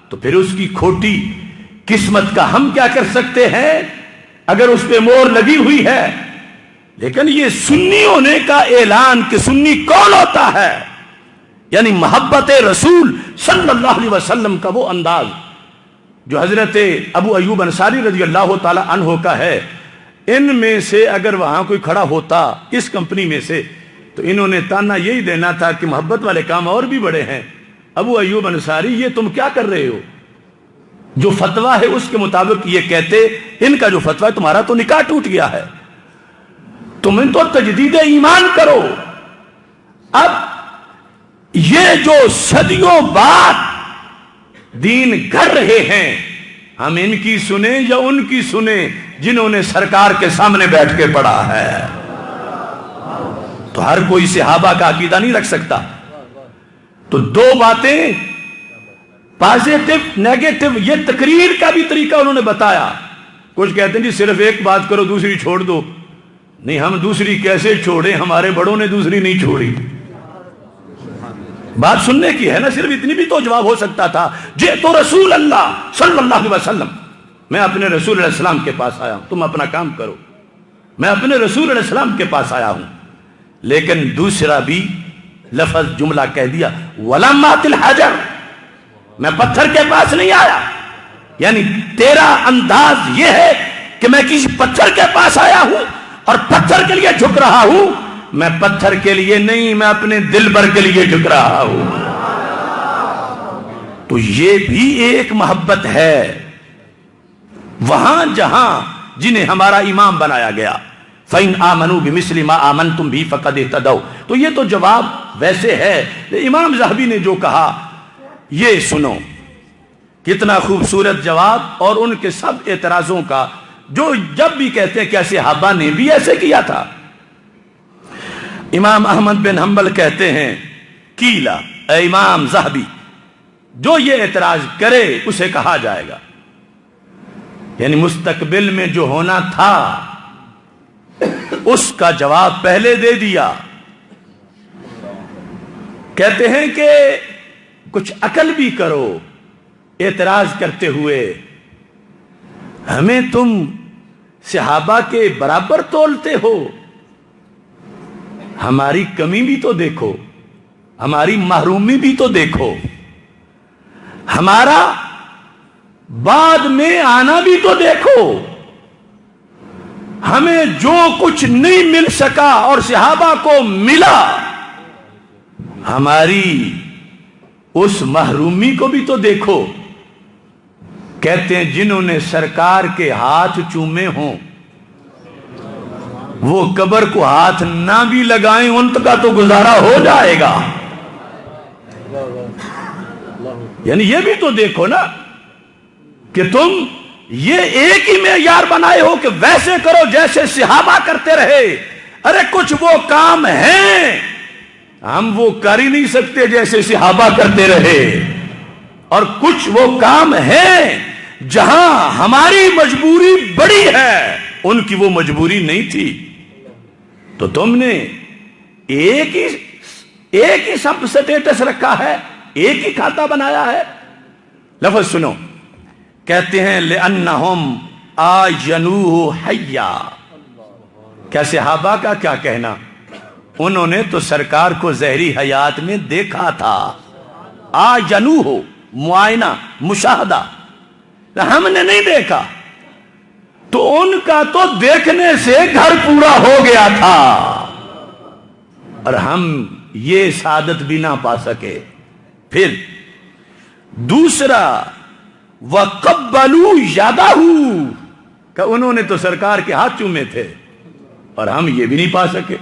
تو پھر اس کی کھوٹی قسمت کا ہم کیا کر سکتے ہیں اگر اس پہ مور لگی ہوئی ہے. لیکن یہ سنی ہونے کا اعلان کہ سنی کون ہوتا ہے، یعنی محبت رسول صلی اللہ علیہ وسلم کا وہ انداز جو حضرت ابو ایوب انصاری رضی اللہ تعالی عنہ کا ہے. ان میں سے اگر وہاں کوئی کھڑا ہوتا اس کمپنی میں سے تو انہوں نے تانا یہی دینا تھا کہ محبت والے کام اور بھی بڑے ہیں. ابو ایوب انصاری یہ تم کیا کر رہے ہو؟ جو فتویٰ ہے اس کے مطابق یہ کہتے ان کا جو فتویٰ ہے تمہارا تو نکاح ٹوٹ گیا ہے، تم تو تجدید ایمان کرو. اب یہ جو صدیوں بعد دین گھڑ رہے ہیں، ہم ان کی سنیں یا ان کی سنیں جنہوں نے سرکار کے سامنے بیٹھ کے پڑھا ہے؟ تو ہر کوئی صحابہ کا عقیدہ نہیں رکھ سکتا. تو دو باتیں پازیٹو نیگیٹو، یہ تقریر کا بھی طریقہ انہوں نے بتایا. کچھ کہتے ہیں جی صرف ایک بات کرو دوسری چھوڑ دو. نہیں، ہم دوسری کیسے چھوڑیں؟ ہمارے بڑوں نے دوسری نہیں چھوڑی. بات سننے کی ہے نا، صرف اتنی بھی تو جواب ہو سکتا تھا جئت رسول اللہ صلی اللہ علیہ وسلم، میں اپنے رسول علیہ السلام کے پاس آیا ہوں، تم اپنا کام کرو. میں اپنے رسول علیہ السلام کے پاس آیا ہوں. لیکن دوسرا بھی لفظ جملہ کہہ دیا ولم آت الحجر، میں پتھر کے پاس نہیں آیا. یعنی تیرا انداز یہ ہے کہ میں کسی پتھر کے پاس آیا ہوں اور پتھر کے لیے جھک رہا ہوں. میں پتھر کے لیے نہیں، میں اپنے دل بھر کے لیے جھک رہا ہوں. تو یہ بھی ایک محبت ہے. وہاں جہاں جنہیں ہمارا امام بنایا گیا فَإِنْ آمَنُوا بِمِثْلِ مَا آمَنْتُمْ بِهِ فَقَدِ اهْتَدَوْا۔ تو یہ تو جواب ویسے ہے، امام ذہبی نے جو کہا یہ سنو، کتنا خوبصورت جواب، اور ان کے سب اعتراضوں کا جو جب بھی کہتے ہیں کہ صحابہ نے بھی ایسے کیا تھا۔ امام احمد بن حنبل کہتے ہیں کیلا، اے امام ذہبی، جو یہ اعتراض کرے اسے کہا جائے گا، یعنی مستقبل میں جو ہونا تھا اس کا جواب پہلے دے دیا۔ کہتے ہیں کہ کچھ عقل بھی کرو، اعتراض کرتے ہوئے ہمیں تم صحابہ کے برابر تولتے ہو، ہماری کمی بھی تو دیکھو، ہماری محرومی بھی تو دیکھو، ہمارا بعد میں آنا بھی تو دیکھو، ہمیں جو کچھ نہیں مل سکا اور صحابہ کو ملا، ہماری اس محرومی کو بھی تو دیکھو۔ کہتے ہیں جنہوں نے سرکار کے ہاتھ چومے ہوں وہ قبر کو ہاتھ نہ بھی لگائیں، ان کا تو گزارا ہو جائے گا۔ یعنی یہ بھی تو دیکھو نا کہ تم یہ ایک ہی معیار بنائے ہو کہ ویسے کرو جیسے صحابہ کرتے رہے۔ ارے کچھ وہ کام ہیں ہم وہ کر ہی نہیں سکتے جیسے صحابہ کرتے رہے، اور کچھ وہ کام ہیں جہاں ہماری مجبوری بڑی ہے، ان کی وہ مجبوری نہیں تھی۔ تو تم نے ایک ہی سب سٹیٹس رکھا ہے، ایک ہی کھاتا بنایا ہے۔ لفظ سنو، کہتے ہیں لِأَنَّهُمْ آجَنُوهُ حَيًّا۔ کیا صحابہ کا کیا کہنا، انہوں نے تو سرکار کو ظاہری حیات میں دیکھا تھا۔ آجَنُوهُ، معائنہ، مشاہدہ، ہم نے نہیں دیکھا، تو ان کا تو دیکھنے سے گھر پورا ہو گیا تھا، اور ہم یہ سعادت بھی نہ پا سکے۔ پھر دوسرا وَقَبَّلُوا يَدَهُ، کہ انہوں نے تو سرکار کے ہاتھ چومے تھے اور ہم یہ بھی نہیں پا سکے۔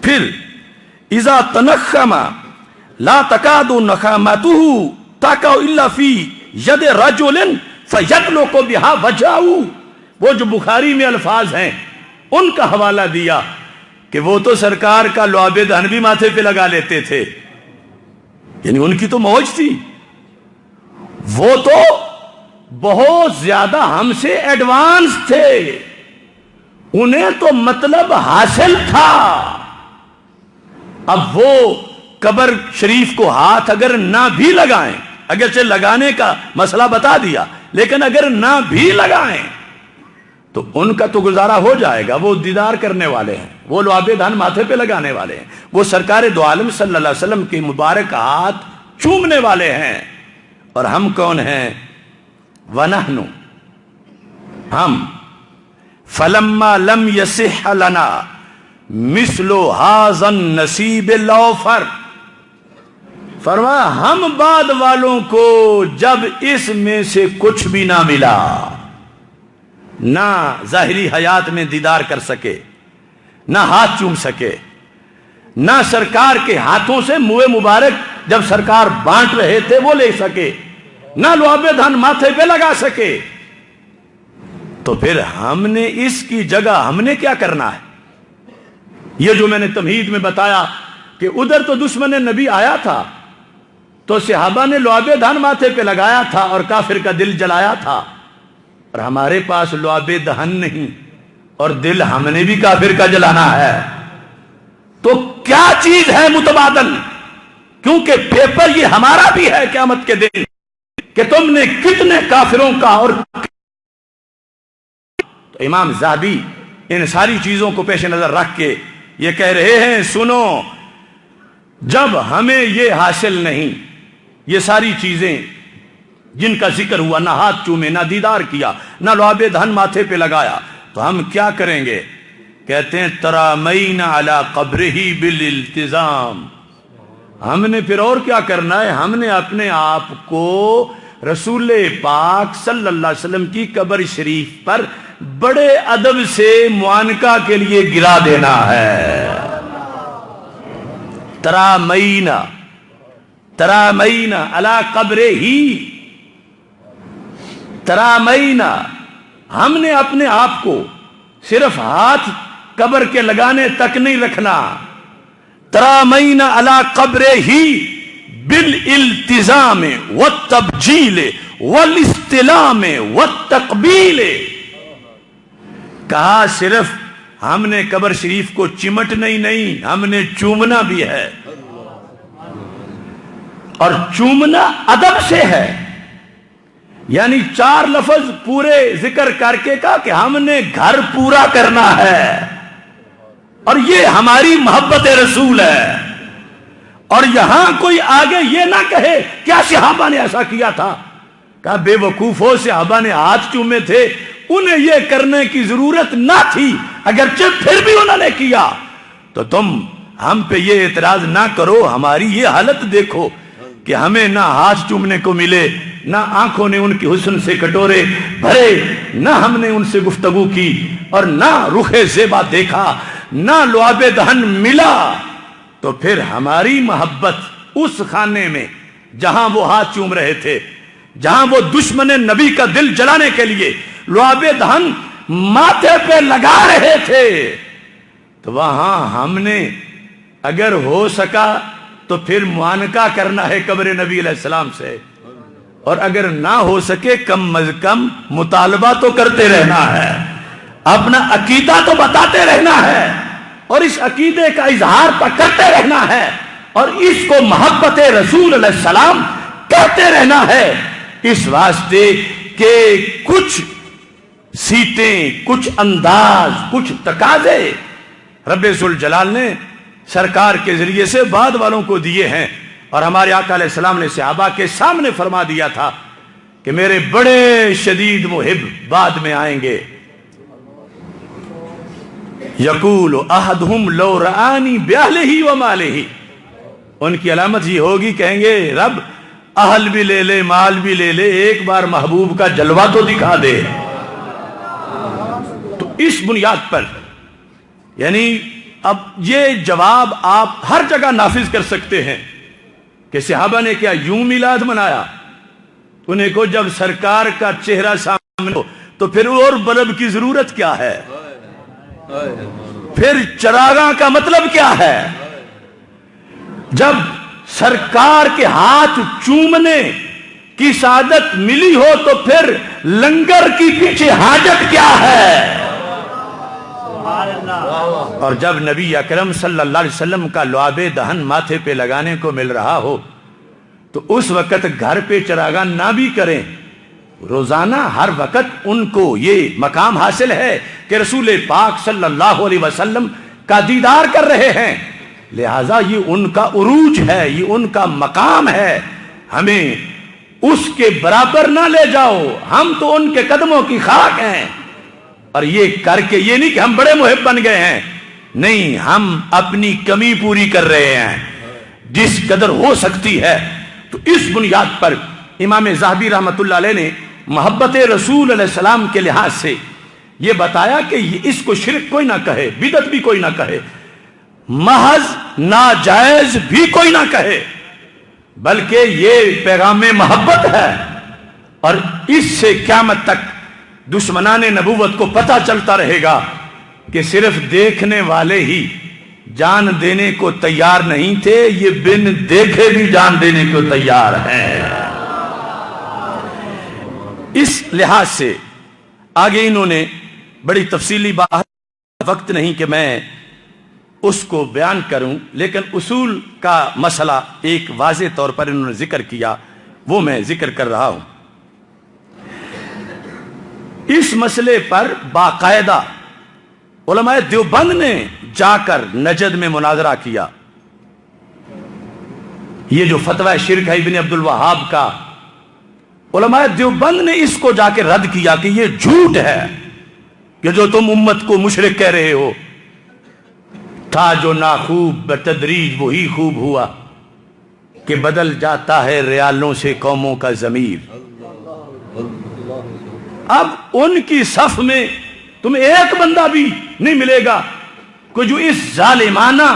پھر اِذَا تَنَخَّمَ لَا تَكَادُ نَخَامَتُهُ تَقَعُ إِلَّا فِي يَدِ رَجُلٍ فَيَطْلُقُ بِهَا وَجْهَهُ، وہ جو بخاری میں الفاظ ہیں ان کا حوالہ دیا کہ وہ تو سرکار کا لعاب دہن بھی ماتھے پہ لگا لیتے تھے، یعنی ان کی تو موج تھی، وہ تو بہت زیادہ ہم سے ایڈوانس تھے، انہیں تو مطلب حاصل تھا۔ اب وہ قبر شریف کو ہاتھ اگر نہ بھی لگائیں، اگرچہ لگانے کا مسئلہ بتا دیا، لیکن اگر نہ بھی لگائیں تو ان کا تو گزارا ہو جائے گا، وہ دیدار کرنے والے ہیں، وہ لعاب دہن ماتھے پہ لگانے والے ہیں، وہ سرکار دو عالم صلی اللہ علیہ وسلم کے مبارک ہاتھ چومنے والے ہیں، اور ہم کون ہیں؟ وَنَحْنُ، ہم فَلَمَّا لَمْ يَصِحَّ لَنَا مِثْلُ هَذَا النَّصِيبِ الْأَوْفَرِ، فرمایا ہم بعد والوں کو جب اس میں سے کچھ بھی نہ ملا، نہ ظاہری حیات میں دیدار کر سکے، نہ ہاتھ چوم سکے، نہ سرکار کے ہاتھوں سے منہ مبارک جب سرکار بانٹ رہے تھے وہ لے سکے، نہ لعاب دہن ماتھے پہ لگا سکے، تو پھر ہم نے اس کی جگہ ہم نے کیا کرنا ہے؟ یہ جو میں نے تمہید میں بتایا کہ ادھر تو دشمن نبی آیا تھا تو صحابہ نے لعاب دہن ماتھے پہ لگایا تھا اور کافر کا دل جلایا تھا، اور ہمارے پاس لعاب دہن نہیں اور دل ہم نے بھی کافر کا جلانا ہے، تو کیا چیز ہے متبادل؟ کیونکہ پیپر یہ ہمارا بھی ہے قیامت کے دن کہ تم نے کتنے کافروں کا، اور تو امام ذہبی ان ساری چیزوں کو پیش نظر رکھ کے یہ کہہ رہے ہیں سنو، جب ہمیں یہ حاصل نہیں، یہ ساری چیزیں جن کا ذکر ہوا، نہ ہاتھ چومے، نہ دیدار کیا، نہ لعاب دہن ماتھے پہ لگایا، تو ہم کیا کریں گے؟ کہتے ہیں ترامینا علی قبرہ بالالتزام، ہم نے پھر اور کیا کرنا ہے؟ ہم نے اپنے آپ کو رسول پاک صلی اللہ علیہ وسلم کی قبر شریف پر بڑے ادب سے معانقہ کے لیے گرا دینا ہے۔ ترامینا علی قبرہ، ترامینا، ہم نے اپنے آپ کو صرف ہاتھ قبر کے لگانے تک نہیں رکھنا، ترامینا علی قبرہ بالالتزام والتبجیل والاستلام والتقبیل۔ کہا صرف ہم نے قبر شریف کو چمٹنا ہی نہیں، ہم نے چومنا بھی ہے، اور چومنا ادب سے ہے۔ یعنی 4 لفظ پورے ذکر کر کے کہا کہ ہم نے گھر پورا کرنا ہے، اور یہ ہماری محبت رسول ہے۔ اور یہاں کوئی آگے یہ نہ کہے کیا صحابہ نے ایسا کیا تھا، کہا بے وقوفوں، صحابہ نے ہاتھ چومے تھے، انہیں یہ کرنے کی ضرورت نہ تھی، اگرچہ پھر بھی انہوں نے کیا، تو تم ہم پہ یہ اعتراض نہ کرو۔ ہماری یہ حالت دیکھو کہ ہمیں نہ ہاتھ چومنے کو ملے، نہ آنکھوں نے ان کی حسن سے کٹورے بھرے، نہ ہم نے ان سے گفتگو کی، اور نہ رخ زیبا دیکھا، نہ لعاب دہن ملا، تو پھر ہماری محبت اس خانے میں جہاں وہ ہاتھ چوم رہے تھے، جہاں وہ دشمن نبی کا دل جلانے کے لیے لعاب دہن ماتھے پہ لگا رہے تھے، تو وہاں ہم نے اگر ہو سکا تو پھر معانقہ کرنا ہے قبر نبی علیہ السلام سے، اور اگر نہ ہو سکے کم از کم مطالبہ تو کرتے رہنا ہے، اپنا عقیدہ تو بتاتے رہنا ہے، اور اس عقیدے کا اظہار تو کرتے رہنا ہے، اور اس کو محبت رسول علیہ السلام کہتے رہنا ہے، اس واسطے کہ کچھ سیٹیں، کچھ انداز، کچھ تقاضے رب ذوالجلال نے سرکار کے ذریعے سے بعد والوں کو دیے ہیں، اور ہمارے آقا علیہ السلام نے صحابہ کے سامنے فرما دیا تھا کہ میرے بڑے شدید محب بعد میں آئیں گے، یقول احدہم لو رآنی باہلہ ومالہ، ان کی علامت یہ ہوگی، کہیں گے رب اہل بھی لے لے، مال بھی لے لے، ایک بار محبوب کا جلوہ تو دکھا دے۔ تو اس بنیاد پر یعنی اب یہ جواب آپ ہر جگہ نافذ کر سکتے ہیں کہ صحابہ نے کیا یوں میلاد منایا؟ انہیں کو جب سرکار کا چہرہ سامنے ہو تو پھر اور بلب کی ضرورت کیا ہے؟ پھر چراغاں کا مطلب کیا ہے؟ جب سرکار کے ہاتھ چومنے کی سعادت ملی ہو تو پھر لنگر کی پیچھے حاجت کیا ہے؟ اور جب نبی اکرم صلی اللہ علیہ وسلم کا لعاب دہن ماتھے پہ لگانے کو مل رہا ہو تو اس وقت گھر پہ چراغاں نہ بھی کریں، روزانہ ہر وقت ان کو یہ مقام حاصل ہے کہ رسول پاک صلی اللہ علیہ وسلم کا دیدار کر رہے ہیں، لہذا یہ ان کا عروج ہے، یہ ان کا مقام ہے، ہمیں اس کے برابر نہ لے جاؤ، ہم تو ان کے قدموں کی خاک ہیں۔ اور یہ کر کے یہ نہیں کہ ہم بڑے محب بن گئے ہیں، نہیں، ہم اپنی کمی پوری کر رہے ہیں جس قدر ہو سکتی ہے۔ تو اس بنیاد پر امام ذہبی رحمۃ اللہ علیہ نے محبت رسول علیہ السلام کے لحاظ سے یہ بتایا کہ اس کو شرک کوئی نہ کہے، بدعت بھی کوئی نہ کہے، محض ناجائز بھی کوئی نہ کہے، بلکہ یہ پیغام محبت ہے، اور اس سے قیامت تک دشمنان نبوت کو پتہ چلتا رہے گا کہ صرف دیکھنے والے ہی جان دینے کو تیار نہیں تھے، یہ بن دیکھے بھی جان دینے کو تیار ہیں۔ اس لحاظ سے آگے انہوں نے بڑی تفصیلی بات، وقت نہیں کہ میں اس کو بیان کروں، لیکن اصول کا مسئلہ ایک واضح طور پر انہوں نے ذکر کیا، وہ میں ذکر کر رہا ہوں۔ اس مسئلے پر باقاعدہ علماء دیوبند نے جا کر نجد میں مناظرہ کیا۔ یہ جو فتویٰ شرک ہے ابن عبد الوہاب کا، علماء دیوبند نے اس کو جا کے رد کیا کہ یہ جھوٹ ہے کہ جو تم امت کو مشرک کہہ رہے ہو، تھا جو ناخوب بتدریج وہی خوب ہوا کہ بدل جاتا ہے ریالوں سے قوموں کا ضمیر۔ اب ان کی صف میں تمہیں ایک بندہ بھی نہیں ملے گا کہ جو اس ظالمانہ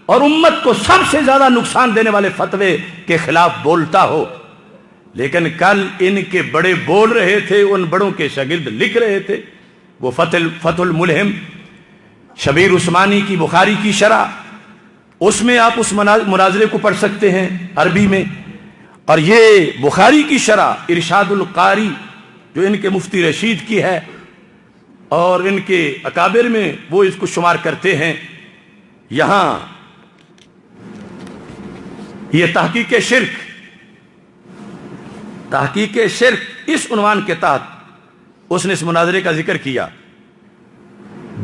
اور امت کو سب سے زیادہ نقصان دینے والے فتوے کے خلاف بولتا ہو. لیکن کل ان کے بڑے بول رہے تھے، ان بڑوں کے شاگرد لکھ رہے تھے. وہ فتح الملہم شبیر عثمانی کی بخاری کی شرح، اس میں آپ اس مناظرے کو پڑھ سکتے ہیں عربی میں. اور یہ بخاری کی شرح ارشاد القاری جو ان کے مفتی رشید کی ہے اور ان کے اکابر میں وہ اس کو شمار کرتے ہیں. یہاں یہ تحقیق شرک اس عنوان کے تحت اس نے اس مناظرے کا ذکر کیا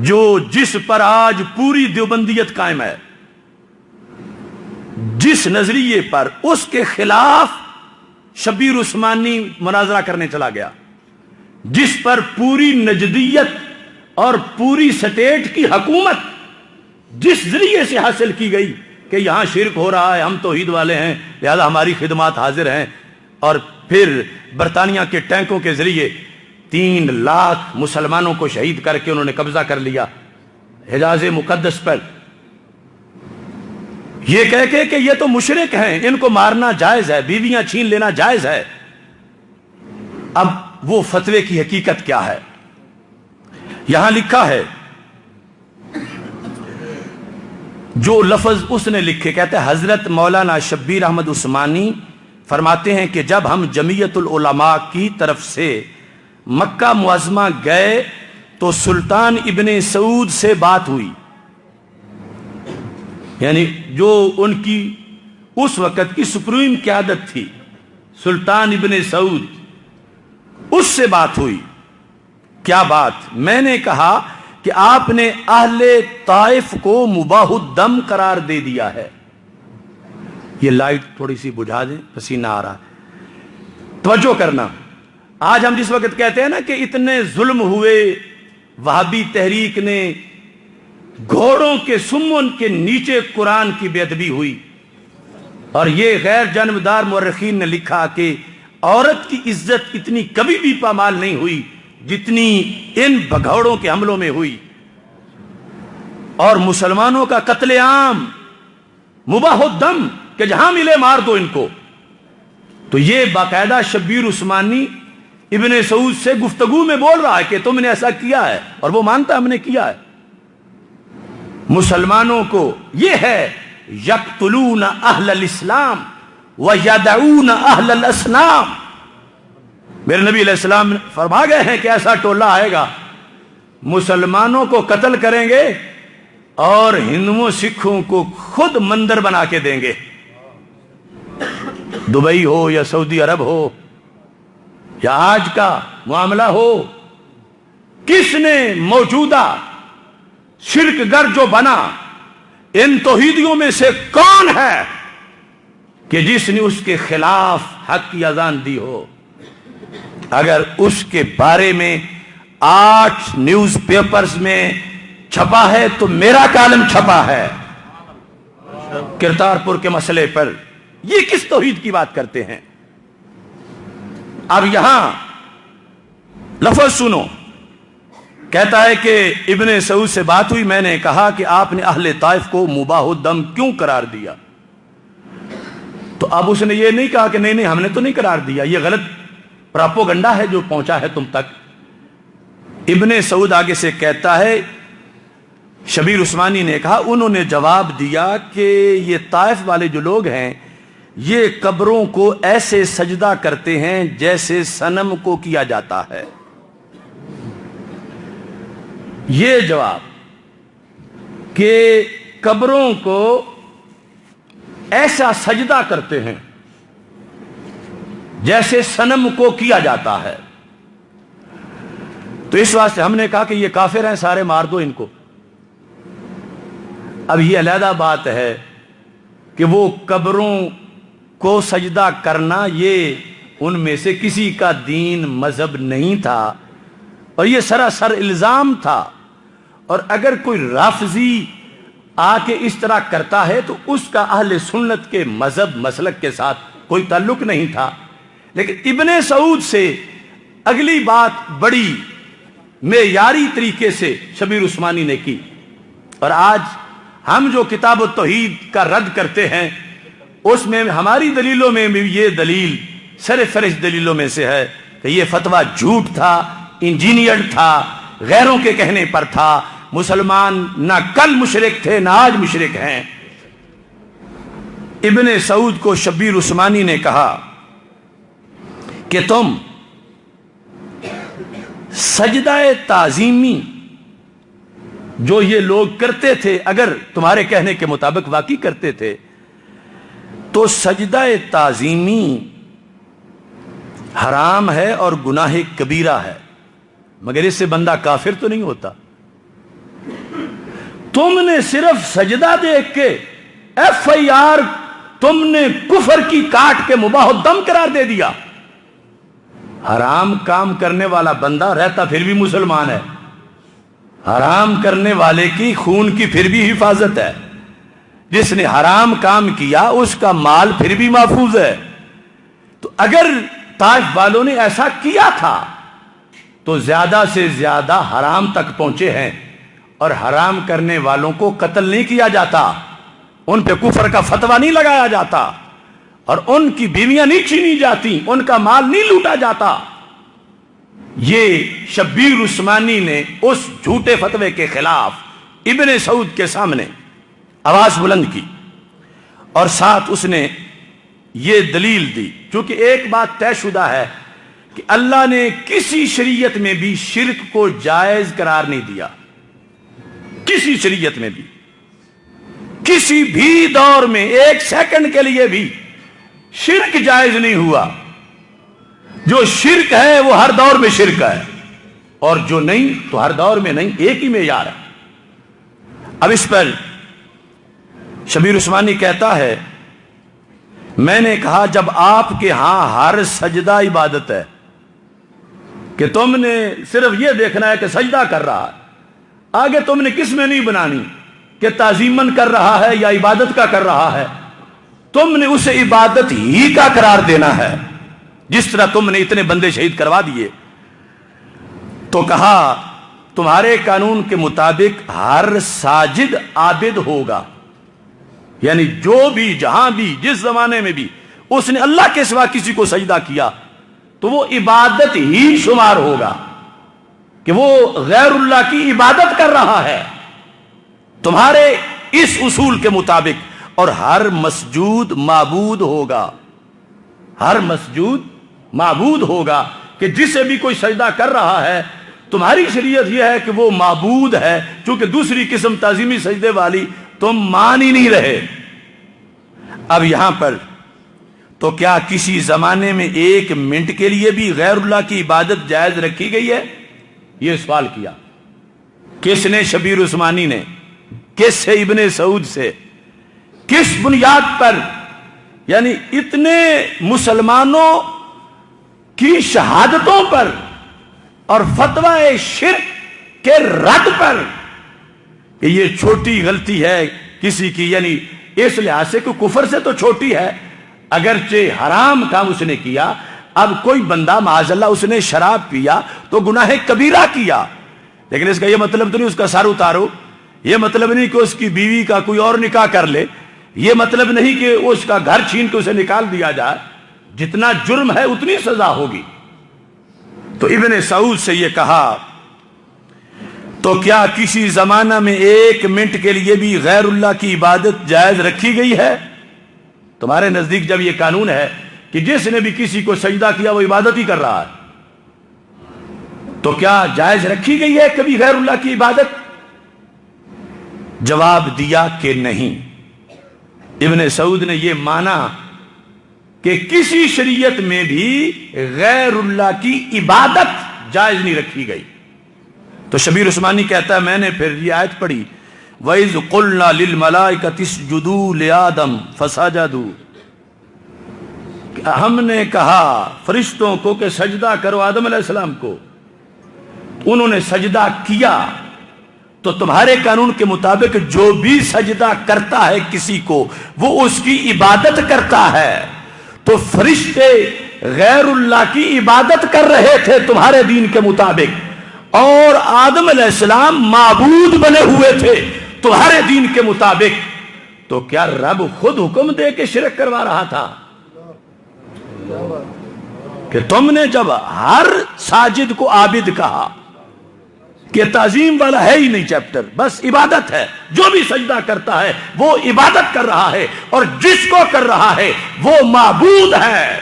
جو جس پر آج پوری دیوبندیت قائم ہے، جس نظریے پر اس کے خلاف شبیر عثمانی مناظرہ کرنے چلا گیا، جس پر پوری نجدیت اور پوری سٹیٹ کی حکومت جس ذریعے سے حاصل کی گئی کہ یہاں شرک ہو رہا ہے، ہم توحید والے ہیں لہذا ہماری خدمات حاضر ہیں، اور پھر برطانیہ کے ٹینکوں کے ذریعے 3 لاکھ مسلمانوں کو شہید کر کے انہوں نے قبضہ کر لیا حجاز مقدس پر، یہ کہہ کے کہ یہ تو مشرک ہیں، ان کو مارنا جائز ہے، بیویاں چھین لینا جائز ہے. اب وہ فتوے کی حقیقت کیا ہے؟ یہاں لکھا ہے، جو لفظ اس نے لکھے، کہتے ہیں حضرت مولانا شبیر احمد عثمانی فرماتے ہیں کہ جب ہم جمعیت العلماء کی طرف سے مکہ معظمہ گئے تو سلطان ابن سعود سے بات ہوئی، یعنی جو ان کی اس وقت کی سپریم قیادت تھی سلطان ابن سعود، اس سے بات ہوئی. کیا بات؟ میں نے کہا کہ آپ نے اہل طائف کو مباح الدم قرار دے دیا ہے. یہ لائٹ تھوڑی سی بجھا دیں، پسینہ آ رہا ہے. توجہ کرنا، آج ہم جس وقت کہتے ہیں نا کہ اتنے ظلم ہوئے، وہابی تحریک نے گھوڑوں کے سمن کے نیچے قرآن کی بے ادبی ہوئی، اور یہ غیر جانبدار مورخین نے لکھا کہ عورت کی عزت اتنی کبھی بھی پامال نہیں ہوئی جتنی ان بگھوڑوں کے حملوں میں ہوئی، اور مسلمانوں کا قتل عام مباح الدم کہ جہاں ملے مار دو ان کو. تو یہ باقاعدہ شبیر عثمانی ابن سعود سے گفتگو میں بول رہا ہے کہ تم نے ایسا کیا ہے، اور وہ مانتا ہم نے کیا ہے. مسلمانوں کو یہ ہے یقتلون اہل الاسلام ویدعون اہل الاسلام. میرے نبی علیہ السلام فرما گئے ہیں کہ ایسا ٹولہ آئے گا، مسلمانوں کو قتل کریں گے اور ہندوؤں سکھوں کو خود مندر بنا کے دیں گے. دبئی ہو یا سعودی عرب ہو یا آج کا معاملہ ہو، کس نے موجودہ شرک گر جو بنا ان توحیدیوں میں سے کون ہے کہ جس نے اس کے خلاف حق کی اذان دی ہو؟ اگر اس کے بارے میں 8 نیوز پیپرز میں چھپا ہے تو میرا کالم چھپا ہے کرتارپور کے مسئلے پر. یہ کس توحید کی بات کرتے ہیں؟ اب یہاں لفظ سنو، کہتا ہے کہ ابن سعود سے بات ہوئی، میں نے کہا کہ آپ نے اہل طائف کو مباح الدم کیوں قرار دیا؟ تو اب اس نے یہ نہیں کہا کہ نہیں ہم نے تو نہیں قرار دیا، یہ غلط پراپوگنڈا ہے جو پہنچا ہے تم تک. ابن سعود آگے سے کہتا ہے، شبیر عثمانی نے کہا، انہوں نے جواب دیا کہ یہ طائف والے جو لوگ ہیں یہ قبروں کو ایسے سجدہ کرتے ہیں جیسے صنم کو کیا جاتا ہے. یہ جواب کہ قبروں کو ایسا سجدہ کرتے ہیں جیسے صنم کو کیا جاتا ہے، تو اس واسطے ہم نے کہا کہ یہ کافر ہیں، سارے مار دو ان کو. اب یہ علیحدہ بات ہے کہ وہ قبروں کو سجدہ کرنا یہ ان میں سے کسی کا دین مذہب نہیں تھا، اور یہ سراسر الزام تھا. اور اگر کوئی رافضی آ کے اس طرح کرتا ہے تو اس کا اہل سنت کے مذہب مسلک کے ساتھ کوئی تعلق نہیں تھا. لیکن ابن سعود سے اگلی بات بڑی معیاری طریقے سے شبیر عثمانی نے کی. اور آج ہم جو کتاب التوحید کا رد کرتے ہیں اس میں ہماری دلیلوں میں بھی یہ دلیل سر فہرست دلیلوں میں سے ہے کہ یہ فتویٰ جھوٹ تھا، انجینئرڈ تھا، غیروں کے کہنے پر تھا. مسلمان نہ کل مشرک تھے نہ آج مشرک ہیں. ابن سعود کو شبیر عثمانی نے کہا کہ تم سجدہ تعظیمی جو یہ لوگ کرتے تھے اگر تمہارے کہنے کے مطابق واقعی کرتے تھے تو سجدہ تعظیمی حرام ہے اور گناہ کبیرہ ہے، مگر اس سے بندہ کافر تو نہیں ہوتا. تم نے صرف سجدہ دیکھ کے FIR تم نے کفر کی کاٹ کے مباح الدم قرار دے دیا. حرام کام کرنے والا بندہ رہتا پھر بھی مسلمان ہے، حرام کرنے والے کی خون کی پھر بھی حفاظت ہے. جس نے حرام کام کیا اس کا مال پھر بھی محفوظ ہے. تو اگر طائف والوں نے ایسا کیا تھا تو زیادہ سے زیادہ حرام تک پہنچے ہیں، اور حرام کرنے والوں کو قتل نہیں کیا جاتا، ان پہ کفر کا فتویٰ نہیں لگایا جاتا، اور ان کی بیویاں نہیں چھینی جاتی، ان کا مال نہیں لوٹا جاتا. یہ شبیر عثمانی نے اس جھوٹے فتوے کے خلاف ابن سعود کے سامنے آواز بلند کی، اور ساتھ اس نے یہ دلیل دی. چونکہ ایک بات طے شدہ ہے کہ اللہ نے کسی شریعت میں بھی شرک کو جائز قرار نہیں دیا. کسی شریعت میں بھی کسی بھی دور میں ایک سیکنڈ کے لیے بھی شرک جائز نہیں ہوا. جو شرک ہے وہ ہر دور میں شرک ہے، اور جو نہیں تو ہر دور میں نہیں، ایک ہی معیار ہے. اب اس پر شبیر عثمانی کہتا ہے میں نے کہا جب آپ کے ہاں ہر سجدہ عبادت ہے کہ تم نے صرف یہ دیکھنا ہے کہ سجدہ کر رہا ہے، آگے تم نے کس میں نہیں بنانی کہ تعظیمن کر رہا ہے یا عبادت کا کر رہا ہے، تم نے اسے عبادت ہی کا قرار دینا ہے. جس طرح تم نے اتنے بندے شہید کروا دیے. تو کہا تمہارے قانون کے مطابق ہر ساجد عابد ہوگا، یعنی جو بھی جہاں بھی جس زمانے میں بھی اس نے اللہ کے سوا کسی کو سجدہ کیا تو وہ عبادت ہی شمار ہوگا کہ وہ غیر اللہ کی عبادت کر رہا ہے تمہارے اس اصول کے مطابق. اور ہر مسجود معبود ہوگا، ہر مسجود معبود ہوگا کہ جسے بھی کوئی سجدہ کر رہا ہے تمہاری شریعت یہ ہے کہ وہ معبود ہے، چونکہ دوسری قسم تعظیمی سجدے والی تم مان ہی نہیں رہے. اب یہاں پر تو کیا کسی زمانے میں ایک منٹ کے لیے بھی غیر اللہ کی عبادت جائز رکھی گئی ہے؟ یہ سوال کیا. کس نے؟ شبیر عثمانی نے. کس سے؟ ابن سعود سے. کس بنیاد پر؟ یعنی اتنے مسلمانوں کی شہادتوں پر اور فتوی شرک کے رد پر کہ یہ چھوٹی غلطی ہے کسی کی، یعنی اس لحاظ سے کہ کفر سے تو چھوٹی ہے، اگرچہ حرام کام اس نے کیا. اب کوئی بندہ معاذ اللہ اس نے شراب پیا تو گناہ کبیرہ کیا، لیکن اس کا یہ مطلب تو نہیں اس کا سر اتارو، یہ مطلب نہیں کہ اس کی بیوی کا کوئی اور نکاح کر لے، یہ مطلب نہیں کہ اس کا گھر چھین کے اسے نکال دیا جائے. جتنا جرم ہے اتنی سزا ہوگی. تو ابن سعود سے یہ کہا تو کیا کسی زمانہ میں ایک منٹ کے لیے بھی غیر اللہ کی عبادت جائز رکھی گئی ہے؟ تمہارے نزدیک جب یہ قانون ہے کہ جس نے بھی کسی کو سجدہ کیا وہ عبادت ہی کر رہا ہے، تو کیا جائز رکھی گئی ہے کبھی غیر اللہ کی عبادت؟ جواب دیا کہ نہیں. ابن سعود نے یہ مانا کہ کسی شریعت میں بھی غیر اللہ کی عبادت جائز نہیں رکھی گئی. تو شبیر عثمانی کہتا ہے میں نے پھر یہ آیت پڑھی وَإِذْ قُلْنَا لِلْمَلَائِكَةِ اسْجُدُوا لِآدَمَ فَسَجَدُوا، ہم نے کہا فرشتوں کو کہ سجدہ کرو آدم علیہ السلام کو، انہوں نے سجدہ کیا. تو تمہارے قانون کے مطابق جو بھی سجدہ کرتا ہے کسی کو وہ اس کی عبادت کرتا ہے. تو فرشتے غیر اللہ کی عبادت کر رہے تھے تمہارے دین کے مطابق، اور آدم علیہ السلام معبود بنے ہوئے تھے تمہارے دین کے مطابق، تو کیا رب خود حکم دے کے شرک کروا رہا تھا؟ کہ تم نے جب ہر ساجد کو عابد کہا کہ تعظیم والا ہے ہی نہیں چیپٹر، بس عبادت ہے، جو بھی سجدہ کرتا ہے وہ عبادت کر رہا ہے، اور جس کو کر رہا ہے وہ معبود ہے،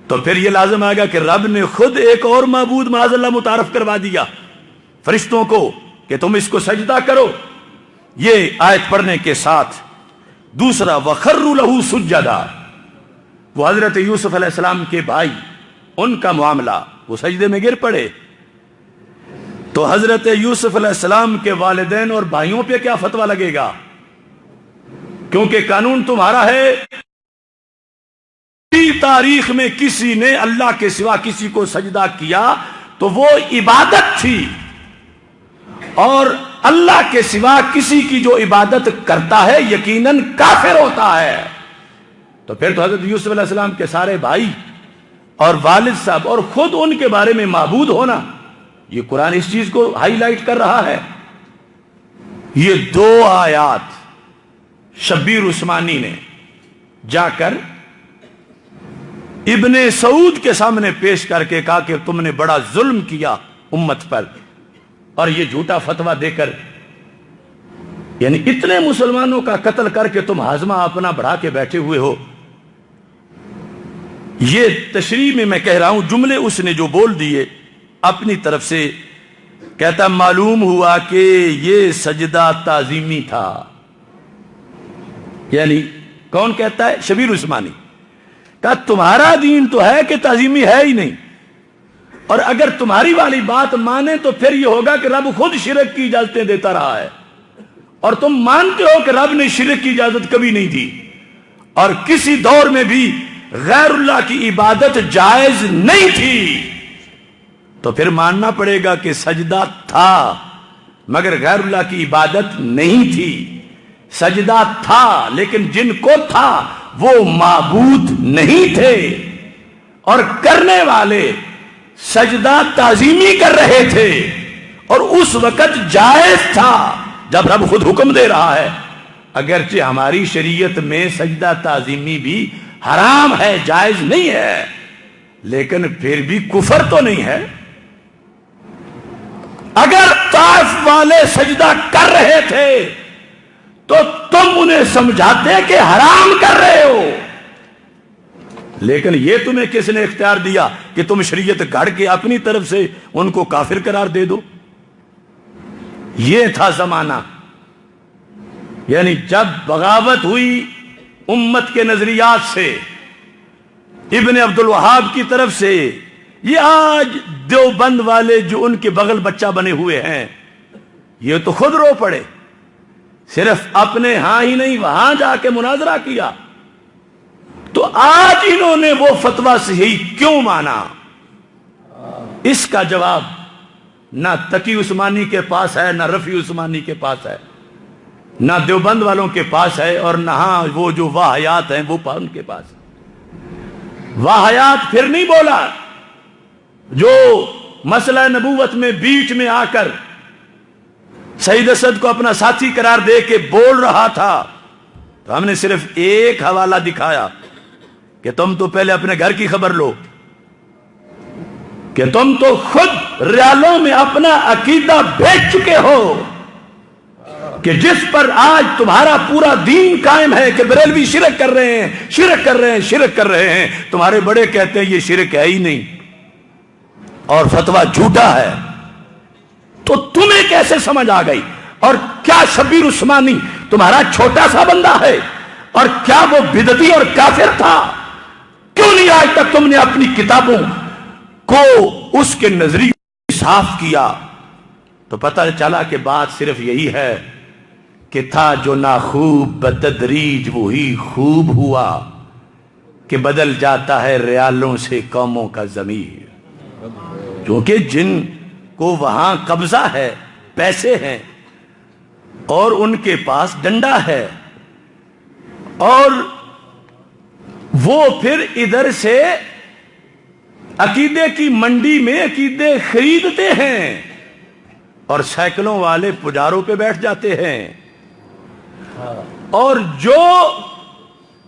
تو پھر یہ لازم آئے گا کہ رب نے خود ایک اور معبود معاذ اللہ متعارف کروا دیا فرشتوں کو کہ تم اس کو سجدہ کرو۔ یہ آیت پڑھنے کے ساتھ دوسرا وَخَرُّوا لَهُ سُجَّدًا، وہ حضرت یوسف علیہ السلام کے بھائی، ان کا معاملہ، وہ سجدے میں گر پڑے، تو حضرت یوسف علیہ السلام کے والدین اور بھائیوں پہ کیا فتویٰ لگے گا؟ کیونکہ قانون تمہارا ہے، تاریخ میں کسی نے اللہ کے سوا کسی کو سجدہ کیا تو وہ عبادت تھی، اور اللہ کے سوا کسی کی جو عبادت کرتا ہے یقیناً کافر ہوتا ہے۔ تو پھر تو حضرت یوسف علیہ السلام کے سارے بھائی اور والد صاحب اور خود ان کے بارے میں معبود ہونا، یہ قرآن اس چیز کو ہائی لائٹ کر رہا ہے۔ یہ دو آیات شبیر عثمانی نے جا کر ابن سعود کے سامنے پیش کر کے کہا کہ تم نے بڑا ظلم کیا امت پر، اور یہ جھوٹا فتویٰ دے کر، یعنی اتنے مسلمانوں کا قتل کر کے تم ہاضمہ اپنا بڑھا کے بیٹھے ہوئے ہو۔ یہ تشریح میں کہہ رہا ہوں، جملے اس نے جو بول دیے اپنی طرف سے، کہتا معلوم ہوا کہ یہ سجدہ تعظیمی تھا۔ یعنی کون کہتا ہے؟ شبیر عثمانی۔ کہا تمہارا دین تو ہے کہ تعظیمی ہے ہی نہیں، اور اگر تمہاری والی بات مانے تو پھر یہ ہوگا کہ رب خود شرک کی اجازتیں دیتا رہا ہے، اور تم مانتے ہو کہ رب نے شرک کی اجازت کبھی نہیں دی، اور کسی دور میں بھی غیر اللہ کی عبادت جائز نہیں تھی، تو پھر ماننا پڑے گا کہ سجدہ تھا مگر غیر اللہ کی عبادت نہیں تھی۔ سجدہ تھا لیکن جن کو تھا وہ معبود نہیں تھے، اور کرنے والے سجدہ تعظیمی کر رہے تھے، اور اس وقت جائز تھا جب رب خود حکم دے رہا ہے۔ اگرچہ ہماری شریعت میں سجدہ تعظیمی بھی حرام ہے، جائز نہیں ہے، لیکن پھر بھی کفر تو نہیں ہے۔ اگر طائف والے سجدہ کر رہے تھے تو تم انہیں سمجھاتے کہ حرام کر رہے ہو، لیکن یہ تمہیں کس نے اختیار دیا کہ تم شریعت گھڑ کے اپنی طرف سے ان کو کافر قرار دے دو؟ یہ تھا زمانہ، یعنی جب بغاوت ہوئی امت کے نظریات سے، ابن عبد الوہاب کی طرف سے، یہ آج دیوبند والے جو ان کے بغل بچہ بنے ہوئے ہیں، یہ تو خود رو پڑے، صرف اپنے ہاں ہی نہیں وہاں جا کے مناظرہ کیا، تو آج انہوں نے وہ فتویٰ صحیح کیوں مانا؟ اس کا جواب نہ تقی عثمانی کے پاس ہے، نہ رفیع عثمانی کے پاس ہے، نہ دیوبند والوں کے پاس ہے، اور نہ وہ جو واہیات ہیں وہ ان کے پاس ہے۔ واہیات پھر نہیں بولا جو مسئلہ نبوت میں بیچ میں آ کر سعید اسد کو اپنا ساتھی قرار دے کے بول رہا تھا، تو ہم نے صرف ایک حوالہ دکھایا کہ تم تو پہلے اپنے گھر کی خبر لو، کہ تم تو خود ریالوں میں اپنا عقیدہ بیچ چکے ہو، کہ جس پر آج تمہارا پورا دین قائم ہے کہ بریلوی شرک کر رہے ہیں، شرک کر رہے ہیں، شرک کر رہے ہیں، تمہارے بڑے کہتے ہیں یہ شرک ہے ہی نہیں اور فتویٰ جھوٹا ہے، تو تمہیں کیسے سمجھ آ گئی؟ اور کیا شبیر عثمانی تمہارا چھوٹا سا بندہ ہے؟ اور کیا وہ بدعتی اور کافر تھا؟ کیوں نہیں آج تک تم نے اپنی کتابوں کو اس کے نظریے صاف کیا؟ تو پتہ چلا کہ بات صرف یہی ہے کہ تھا جو ناخوب بتدریج وہی خوب ہوا، کہ بدل جاتا ہے ریالوں سے قوموں کا ضمیر، کیونکہ جن کو وہاں قبضہ ہے، پیسے ہیں، اور ان کے پاس ڈنڈا ہے، اور وہ پھر ادھر سے عقیدے کی منڈی میں عقیدے خریدتے ہیں اور سائیکلوں والے پجاروں پہ بیٹھ جاتے ہیں. اور جو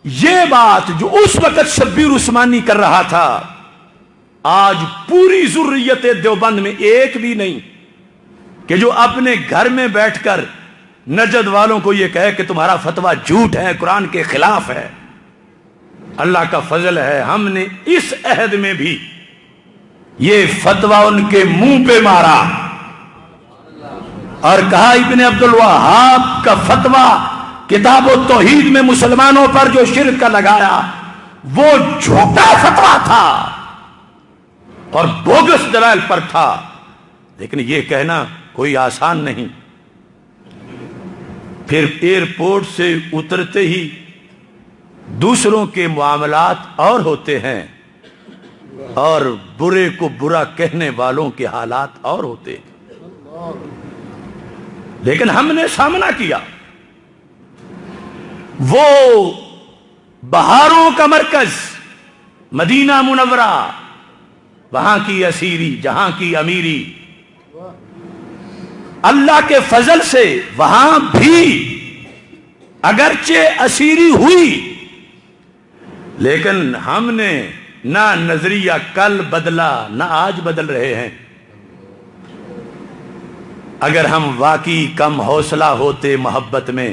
یہ بات جو اس وقت شبیر عثمانی کر رہا تھا، آج پوری ذریت دیوبند میں ایک بھی نہیں کہ جو اپنے گھر میں بیٹھ کر نجد والوں کو یہ کہے کہ تمہارا فتویٰ جھوٹ ہے، قرآن کے خلاف ہے. اللہ کا فضل ہے، ہم نے اس عہد میں بھی یہ فتویٰ ان کے منہ پہ مارا اور کہا ابن عبد الوہاب کا فتویٰ کتاب و توحید میں مسلمانوں پر جو شرک کا لگایا وہ جھوٹا فتویٰ تھا اور بوگس دلائل پر تھا. لیکن یہ کہنا کوئی آسان نہیں. پھر ایئرپورٹ سے اترتے ہی دوسروں کے معاملات اور ہوتے ہیں اور برے کو برا کہنے والوں کے حالات اور ہوتے ہیں. لیکن ہم نے سامنا کیا. وہ بہاروں کا مرکز مدینہ منورہ، وہاں کی اسیری، جہاں کی امیری، اللہ کے فضل سے وہاں بھی اگرچہ اسیری ہوئی لیکن ہم نے نہ نظریہ کل بدلا نہ آج بدل رہے ہیں. اگر ہم واقعی کم حوصلہ ہوتے محبت میں،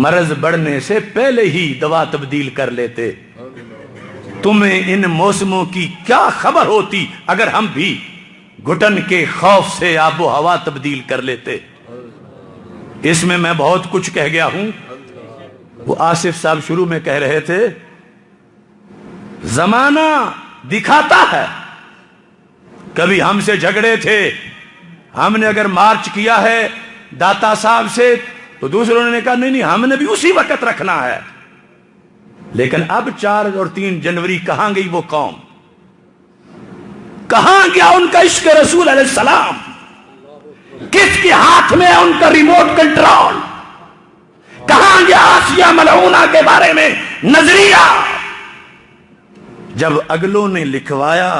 مرض بڑھنے سے پہلے ہی دوا تبدیل کر لیتے. تمہیں ان موسموں کی کیا خبر ہوتی اگر ہم بھی گھٹن کے خوف سے آب و ہوا تبدیل کر لیتے. اس میں میں بہت کچھ کہہ گیا ہوں. وہ آصف صاحب شروع میں کہہ رہے تھے زمانہ دکھاتا ہے. کبھی ہم سے جھگڑے تھے، ہم نے اگر مارچ کیا ہے داتا صاحب سے تو دوسروں نے کہا نہیں نہیں ہم نے بھی اسی وقت رکھنا ہے. لیکن اب 4 اور 3 جنوری کہاں گئی وہ قوم؟ کہاں گیا ان کا عشق رسول علیہ السلام؟ کس کے ہاتھ میں ہے ان کا ریموٹ کنٹرول؟ کہاں گیا آسیہ ملعونہ کے بارے میں نظریہ؟ جب اگلوں نے لکھوایا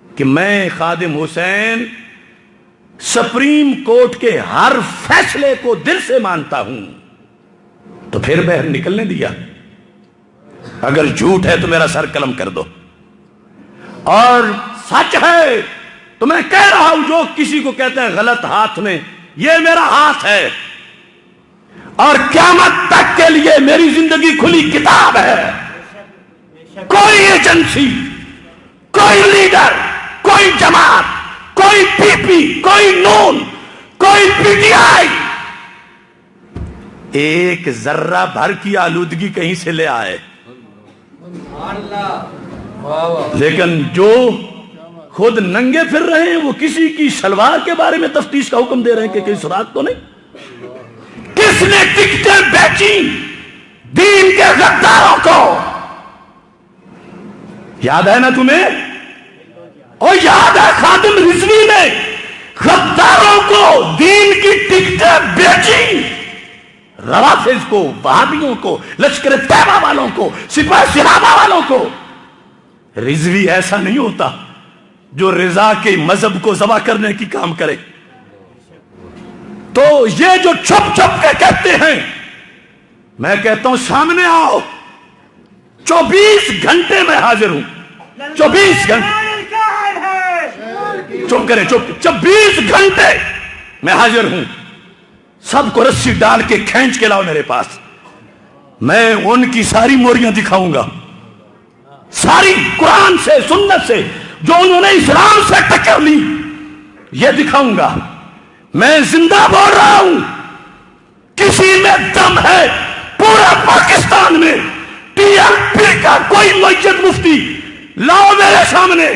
کہ میں خادم حسین سپریم کورٹ کے ہر فیصلے کو دل سے مانتا ہوں تو پھر باہر نکلنے دیا. اگر جھوٹ ہے تو میرا سر قلم کر دو، اور سچ ہے تو میں کہہ رہا ہوں جو کسی کو کہتے ہیں غلط ہاتھ میں، یہ میرا ہاتھ ہے اور قیامت تک کے لیے میری زندگی کھلی کتاب ہے. کوئی ایجنسی، کوئی لیڈر، کوئی جماعت، کوئی پی پی، کوئی نون، کوئی پی ٹی آئی ایک ذرہ بھر کی آلودگی کہیں سے لے آئے. لیکن جو خود ننگے پھر رہے ہیں وہ کسی کی شلوار کے بارے میں تفتیش کا حکم دے رہے ہیں کہ کہیں سراغ تو نہیں. کس نے ٹکٹیں بیچی دین کے غداروں کو؟ یاد ہے نا تمہیں؟ اور یاد ہے خادم رضوی نے غداروں کو دین کی ٹکٹیں بیچی، روافض کو، وہابیوں کو، لشکر طیبہ والوں کو، سپاہ صحابہ والوں کو. رضوی ایسا نہیں ہوتا جو رضا کے مذہب کو ذبح کرنے کی کام کرے. تو یہ جو چھپ چھپ کے کہتے ہیں، میں کہتا ہوں سامنے آؤ. 24 گھنٹے میں حاضر ہوں. 24 گھنٹے چپ کریں، چپ. 24 گھنٹے میں حاضر ہوں. سب کو رسی ڈال کے کھینچ کے لاؤ میرے پاس. میں ان کی ساری موریاں دکھاؤں گا، ساری قرآن سے سنت سے جو انہوں نے اسلام سے ٹکر لی یہ دکھاؤں گا. میں زندہ بول رہا ہوں. کسی میں دم ہے پورا پاکستان میں ٹی ایم پی کا کوئی معجد مفتی لاؤ میرے سامنے.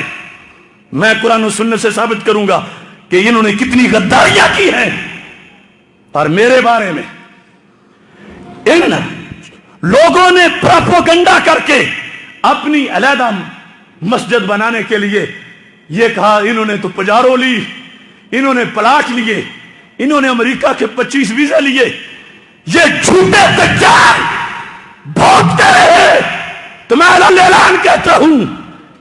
میں قرآن و سنت سے ثابت کروں گا کہ انہوں نے کتنی غداریاں کی ہیں. اور میرے بارے میں ان لوگوں نے پروپیگنڈا کر کے اپنی علیحدہ مسجد بنانے کے لیے یہ کہا انہوں نے تو پجارو لی، انہوں نے پلاٹ لیے، انہوں نے امریکہ کے 25 ویزے لیے. یہ جھوٹے دجال بھونکتے رہے. تو میں اعلان کہتا ہوں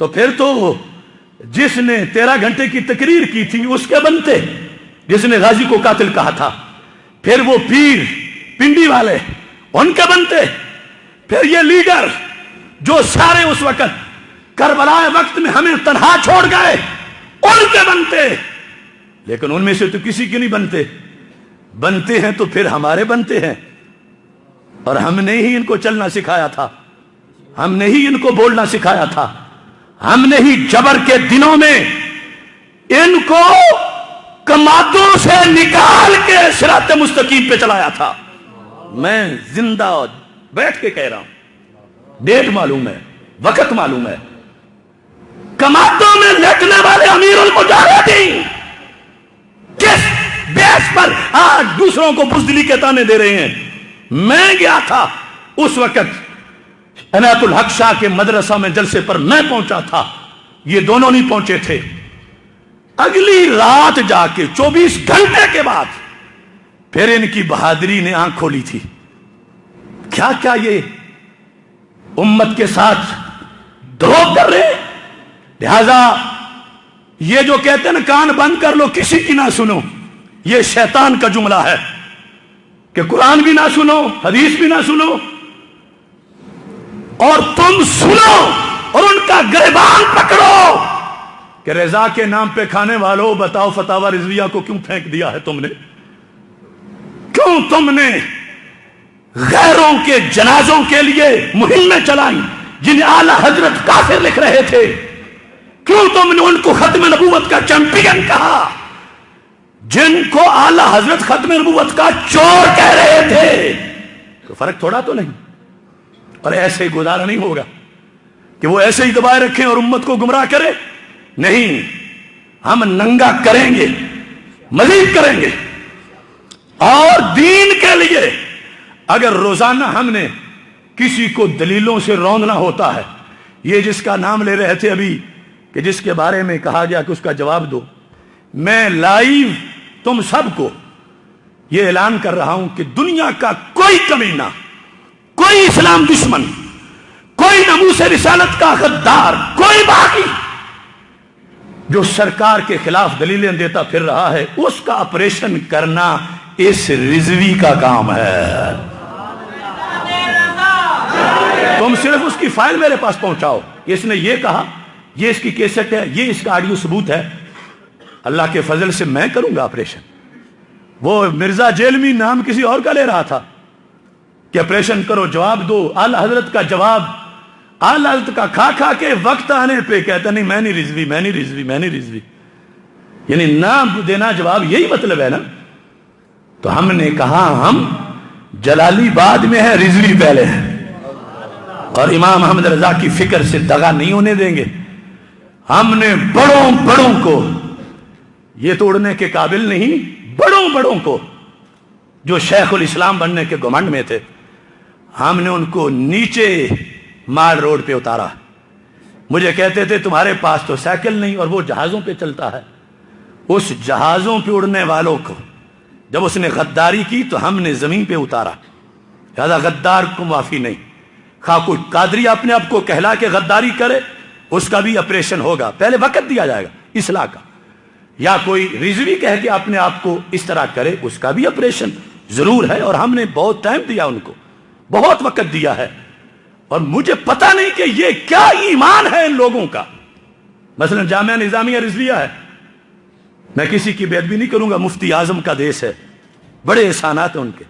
تو پھر تو جس نے 13 گھنٹے کی تقریر کی تھی اس کے بنتے، جس نے غازی کو قاتل کہا تھا، پھر وہ پیر پنڈی والے ان کے بنتے، پھر یہ لیڈر جو سارے اس وقت کربلا وقت میں ہمیں تنہا چھوڑ گئے ان کے بنتے، لیکن ان میں سے تو کسی کے نہیں بنتے۔ بنتے ہیں تو پھر ہمارے بنتے ہیں، اور ہم نے ہی ان کو چلنا سکھایا تھا، ہم نے ہی ان کو بولنا سکھایا تھا، ہم نے ہی جبر کے دنوں میں ان کو کمادوں سے نکال کے صراط مستقیم پہ چلایا تھا۔ میں زندہ بیٹھ کے کہہ رہا ہوں، ڈیٹ معلوم ہے، وقت معلوم ہے۔ کمادوں میں لٹنے والے امیر المجاہدین کس بیس پر آج دوسروں کو بزدلی کے تانے دے رہے ہیں؟ میں گیا تھا اس وقت عنایت الحق شاہ کے مدرسہ میں جلسے پر، میں پہنچا تھا، یہ دونوں نہیں پہنچے تھے۔ اگلی رات جا کے 24 گھنٹے کے بعد پھر ان کی بہادری نے آنکھ کھولی تھی۔ کیا کیا یہ امت کے ساتھ دروغ کر رہے؟ لہذا یہ جو کہتے ہیں نا کان بند کر لو کسی کی نہ سنو، یہ شیطان کا جملہ ہے کہ قرآن بھی نہ سنو، حدیث بھی نہ سنو، اور تم سنو اور ان کا گریبان پکڑو کہ رضا کے نام پہ کھانے والوں بتاؤ فتاوی رضویہ کو کیوں پھینک دیا ہے تم نے؟ کیوں تم نے غیروں کے جنازوں کے لیے مہمیں چلائیں جنہیں اعلیٰ حضرت کافر لکھ رہے تھے؟ کیوں تم نے ان کو ختم نبوت کا چیمپئن کہا جن کو اعلیٰ حضرت ختم نبوت کا چور کہہ رہے تھے؟ تو فرق تھوڑا تو نہیں؟ اور ایسے ہی گزارا نہیں ہوگا کہ وہ ایسے ہی دبائے رکھیں اور امت کو گمراہ کرے۔ نہیں، ہم ننگا کریں گے، مزید کریں گے، اور دین کے لیے اگر روزانہ ہم نے کسی کو دلیلوں سے روندنا ہوتا ہے، یہ جس کا نام لے رہے تھے ابھی کہ جس کے بارے میں کہا گیا کہ اس کا جواب دو، میں لائیو تم سب کو یہ اعلان کر رہا ہوں کہ دنیا کا کوئی کمینہ، کوئی اسلام دشمن، کوئی ناموس رسالت کا غدار، کوئی باقی جو سرکار کے خلاف دلیلیں دیتا پھر رہا ہے، اس کا آپریشن کرنا اس رضوی کا کام ہے۔ تم صرف اس کی فائل میرے پاس پہنچاؤ، اس نے یہ کہا، یہ اس کی کیسٹ ہے، یہ اس کا آڈیو ثبوت ہے، اللہ کے فضل سے میں کروں گا آپریشن۔ وہ مرزا جیلمی نام کسی اور کا لے رہا تھا کہ آپریشن کرو، جواب دو، اعلی حضرت کا جواب اعلی حضرت کا کھا کھا کے وقت آنے پہ کہتا نہیں میں نہیں رضوی، میں نہیں رضوی، میں نہیں رضوی، یعنی نہ دینا جواب، یہی مطلب ہے نا۔ تو ہم نے کہا ہم جلالی بعد میں ہے، رضوی پہلے ہے، اور امام احمد رضا کی فکر سے دغا نہیں ہونے دیں گے۔ ہم نے بڑوں بڑوں کو، یہ تو اڑنے کے قابل نہیں، بڑوں بڑوں کو جو شیخ الاسلام بننے کے گھمنڈ میں تھے، ہم نے ان کو نیچے مال روڈ پہ اتارا۔ مجھے کہتے تھے تمہارے پاس تو سائیکل نہیں اور وہ جہازوں پہ چلتا ہے۔ اس جہازوں پہ اڑنے والوں کو جب اس نے غداری کی تو ہم نے زمین پہ اتارا، لہذا غدار کو معافی نہیں۔ خواہ کوئی قادری اپنے آپ کو کہلا کے غداری کرے، اس کا بھی آپریشن ہوگا، پہلے وقت دیا جائے گا اصلاح کا، یا کوئی رضوی کہہ کے اپنے آپ کو اس طرح کرے، اس کا بھی آپریشن ضرور ہے، اور ہم نے بہت ٹائم دیا، ان کو بہت وقت دیا ہے۔ اور مجھے پتہ نہیں کہ یہ کیا ایمان ہے ان لوگوں کا۔ مثلا جامعہ نظامیہ رضویہ ہے، میں کسی کی بے ادبی نہیں کروں گا، مفتی اعظم کا دیس ہے، بڑے احسانات ہیں ان کے،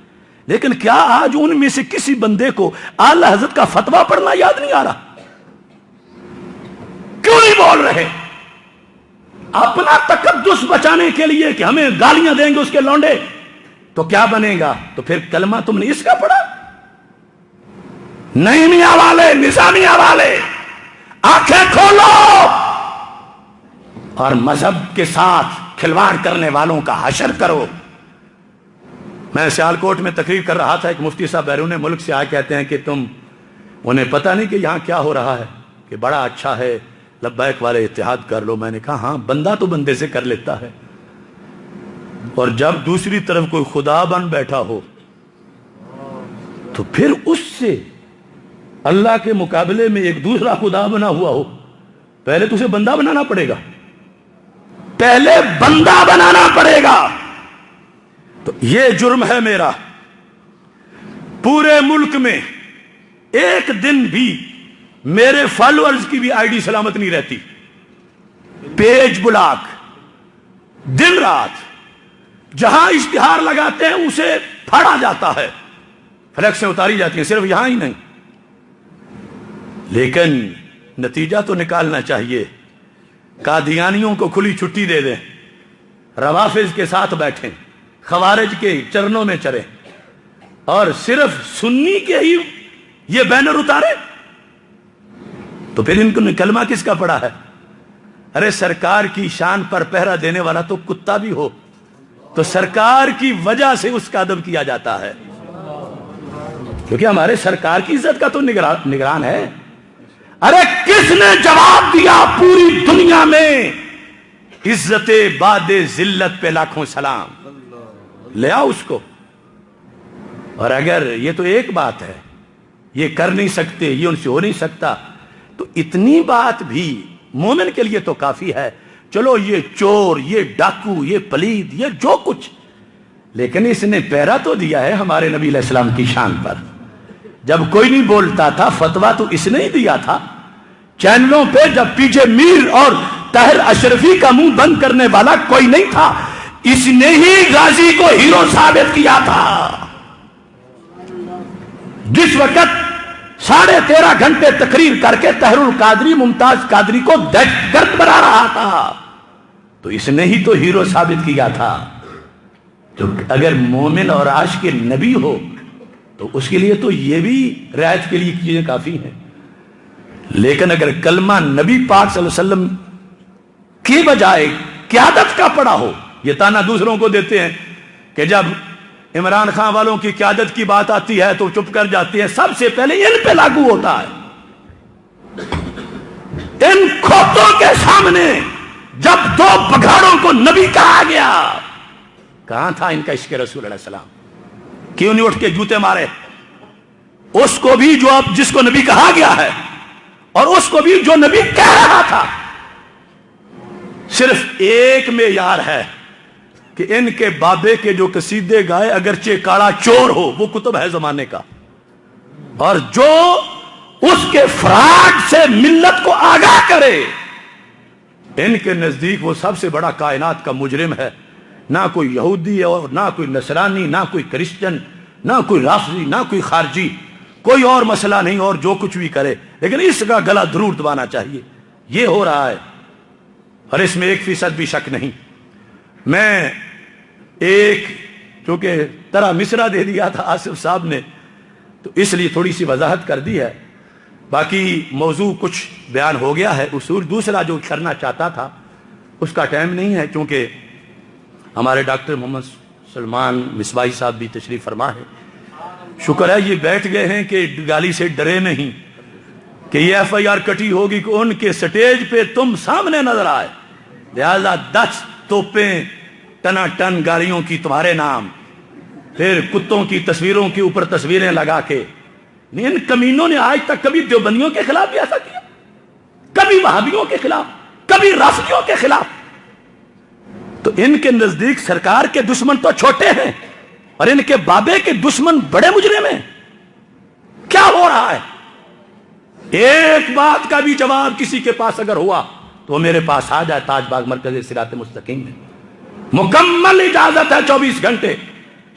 لیکن کیا آج ان میں سے کسی بندے کو اعلی حضرت کا فتویٰ پڑھنا یاد نہیں آ رہا؟ کیوں نہیں بول رہے؟ اپنا تقدس بچانے کے لیے کہ ہمیں گالیاں دیں گے اس کے لونڈے تو کیا بنے گا؟ تو پھر کلمہ تم نے اس کا پڑھا؟ نعیمیہ والے، نظامیہ والے، آنکھیں کھولو اور مذہب کے ساتھ کھلواڑ کرنے والوں کا حشر کرو۔ میں سیالکوٹ میں تقریر کر رہا تھا، ایک مفتی صاحب بیرون ملک سے آئے، کہتے ہیں کہ تم انہیں پتہ نہیں کہ یہاں کیا ہو رہا ہے، کہ بڑا اچھا ہے، لبیک والے اتحاد کر لو۔ میں نے کہا ہاں، بندہ تو بندے سے کر لیتا ہے، اور جب دوسری طرف کوئی خدا بن بیٹھا ہو تو پھر اس سے اللہ کے مقابلے میں ایک دوسرا خدا بنا ہوا ہو پہلے تو اسے بندہ بنانا پڑے گا، پہلے بندہ بنانا پڑے گا۔ تو یہ جرم ہے میرا، پورے ملک میں ایک دن بھی میرے فالوورز کی بھی آئی ڈی سلامت نہیں رہتی، پیج بلاک، دن رات جہاں اشتہار لگاتے ہیں اسے پھاڑا جاتا ہے، فلیکسیں اتاری جاتی ہیں، صرف یہاں ہی نہیں۔ لیکن نتیجہ تو نکالنا چاہیے، قادیانیوں کو کھلی چھٹی دے دیں، روافض کے ساتھ بیٹھیں، خوارج کے چرنوں میں چریں، اور صرف سنی کے ہی یہ بینر اتارے، تو پھر ان کو کلمہ کس کا پڑا ہے؟ ارے سرکار کی شان پر پہرا دینے والا تو کتا بھی ہو تو سرکار کی وجہ سے اس کا ادب کیا جاتا ہے، کیونکہ ہمارے سرکار کی عزت کا تو نگران ہے۔ ارے کس نے جواب دیا پوری دنیا میں؟ عزت بعد ذلت پہ لاکھوں سلام، لے آؤ اس کو۔ اور اگر یہ تو ایک بات ہے، یہ کر نہیں سکتے، یہ ان سے ہو نہیں سکتا، تو اتنی بات بھی مومن کے لیے تو کافی ہے۔ چلو یہ چور، یہ ڈاکو، یہ پلید، یہ جو کچھ، لیکن اس نے پہرا تو دیا ہے ہمارے نبی علیہ السلام کی شان پر۔ جب کوئی نہیں بولتا تھا فتویٰ تو اس نے ہی دیا تھا، چینلوں پہ جب پیچھے میر اور طاہر اشرفی کا منہ بند کرنے والا کوئی نہیں تھا، اس نے ہی غازی کو ہیرو ثابت کیا تھا۔ جس وقت 13.5 گھنٹے تقریر کر کے طاہر القادری ممتاز قادری کو دہشت گرد بنا رہا تھا، تو اس نے ہی تو ہیرو ثابت کیا تھا۔ تو اگر مومن اور عاشق نبی ہو تو اس کے لیے تو یہ بھی رعایت کے لیے چیزیں کافی ہیں۔ لیکن اگر کلمہ نبی پاک صلی اللہ علیہ وسلم کی بجائے قیادت کا پڑا ہو، یہ تانا دوسروں کو دیتے ہیں کہ جب عمران خان والوں کی قیادت کی بات آتی ہے تو چپ کر جاتی ہے، سب سے پہلے ان پہ لاگو ہوتا ہے۔ ان کھوتوں کے سامنے جب 2 بگھاڑوں کو نبی کہا گیا، کہاں تھا ان کا عشق رسول علیہ السلام؟ کیوں نہیں اٹھ کے جوتے مارے؟ اس کو بھی جو اب جس کو نبی کہا گیا ہے، اور اس کو بھی جو نبی کہہ رہا تھا۔ صرف ایک معیار ہے کہ ان کے بابے کے جو قصیدے گائے اگرچہ کاڑا چور ہو، وہ کتب ہے زمانے کا، اور جو اس کے فراڈ سے ملت کو آگاہ کرے، ان کے نزدیک وہ سب سے بڑا کائنات کا مجرم ہے۔ نہ کوئی یہودی اور نہ کوئی نصرانی، نہ کوئی کرسچن، نہ کوئی رافضی، نہ کوئی خارجی، کوئی اور مسئلہ نہیں، اور جو کچھ بھی کرے، لیکن اس کا گلا ضرور دبانا چاہیے۔ یہ ہو رہا ہے، اور اس میں 1% بھی شک نہیں۔ میں ایک چونکہ طرح مصرع دے دیا تھا آصف صاحب نے، تو اس لیے تھوڑی سی وضاحت کر دی ہے، باقی موضوع کچھ بیان ہو گیا ہے۔ اصول دوسرا جو کرنا چاہتا تھا اس کا ٹائم نہیں ہے، کیونکہ ہمارے ڈاکٹر محمد سلمان مصباحی صاحب بھی تشریف فرما ہے۔ شکر ہے یہ بیٹھ گئے ہیں کہ گالی سے ڈرے نہیں کہ یہ FIR کٹی ہوگی کہ ان کے سٹیج پہ تم سامنے نظر آئے، لہذا 10 توپیں ٹنا ٹن گاڑیوں کی تمہارے نام، پھر کتوں کی تصویروں کے اوپر تصویریں لگا کے۔ ان کمینوں نے آج تک کبھی دیوبندیوں کے خلاف بھی ایسا کیا، کبھی وہابیوں کے خلاف، کبھی رافضیوں کے خلاف۔ تو ان کے نزدیک سرکار کے دشمن تو چھوٹے ہیں، اور ان کے بابے کے دشمن بڑے مجرم ہیں۔ کیا ہو رہا ہے؟ ایک بات کا بھی جواب کسی کے پاس اگر ہوا تو میرے پاس آ جائے، تاج باغ مرکز صراط مستقیم میں مکمل اجازت ہے 24 گھنٹے،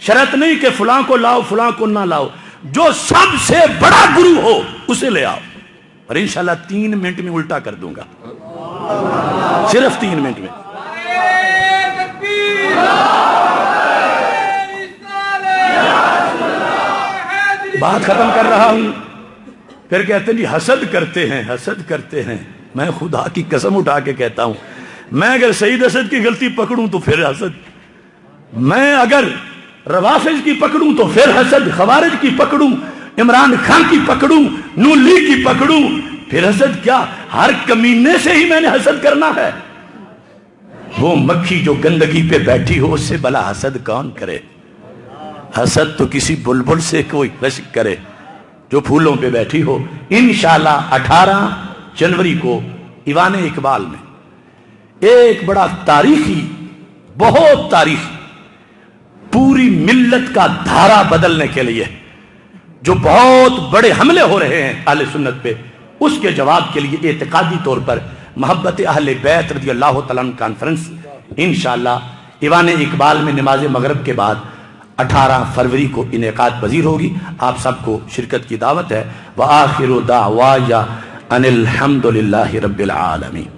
شرط نہیں کہ فلاں کو لاؤ فلاں کو نہ لاؤ، جو سب سے بڑا گرو ہو اسے لے آؤ، اور انشاءاللہ 3 منٹ میں الٹا کر دوں گا، صرف 3 منٹ میں۔ بات ختم کر رہا ہوں، پھر کہتے ہیں جی حسد کرتے ہیں، حسد کرتے ہیں۔ میں خدا کی قسم اٹھا کے کہتا ہوں، میں اگر سعید اسد کی غلطی پکڑوں تو پھر حسد، میں اگر روافض کی پکڑوں تو پھر حسد، خوارج کی پکڑوں، عمران خان کی پکڑوں، نون لیگ کی پکڑوں، پھر حسد کیا؟ ہر کمینے سے ہی میں نے حسد کرنا ہے؟ وہ مکھی جو گندگی پہ بیٹھی ہو اس سے بلا حسد کون کرے؟ حسد تو کسی بلبل سے کوئی رشک کرے جو پھولوں پہ بیٹھی ہو۔ انشاءاللہ 18 جنوری کو ایوان اقبال میں ایک بڑا تاریخی، بہت تاریخی، پوری ملت کا دھارا بدلنے کے لیے جو بہت بڑے حملے ہو رہے ہیں اہل سنت پہ، اس کے جواب کے لیے اعتقادی طور پر محبت اہل بیت رضی اللہ تعالیٰ عنہ کانفرنس انشاءاللہ ایوان اقبال میں نماز مغرب کے بعد 18 فروری کو انعقاد پذیر ہوگی. آپ سب کو شرکت کی دعوت ہے. وآخر دعوایا ان الحمد للہ رب العالمین.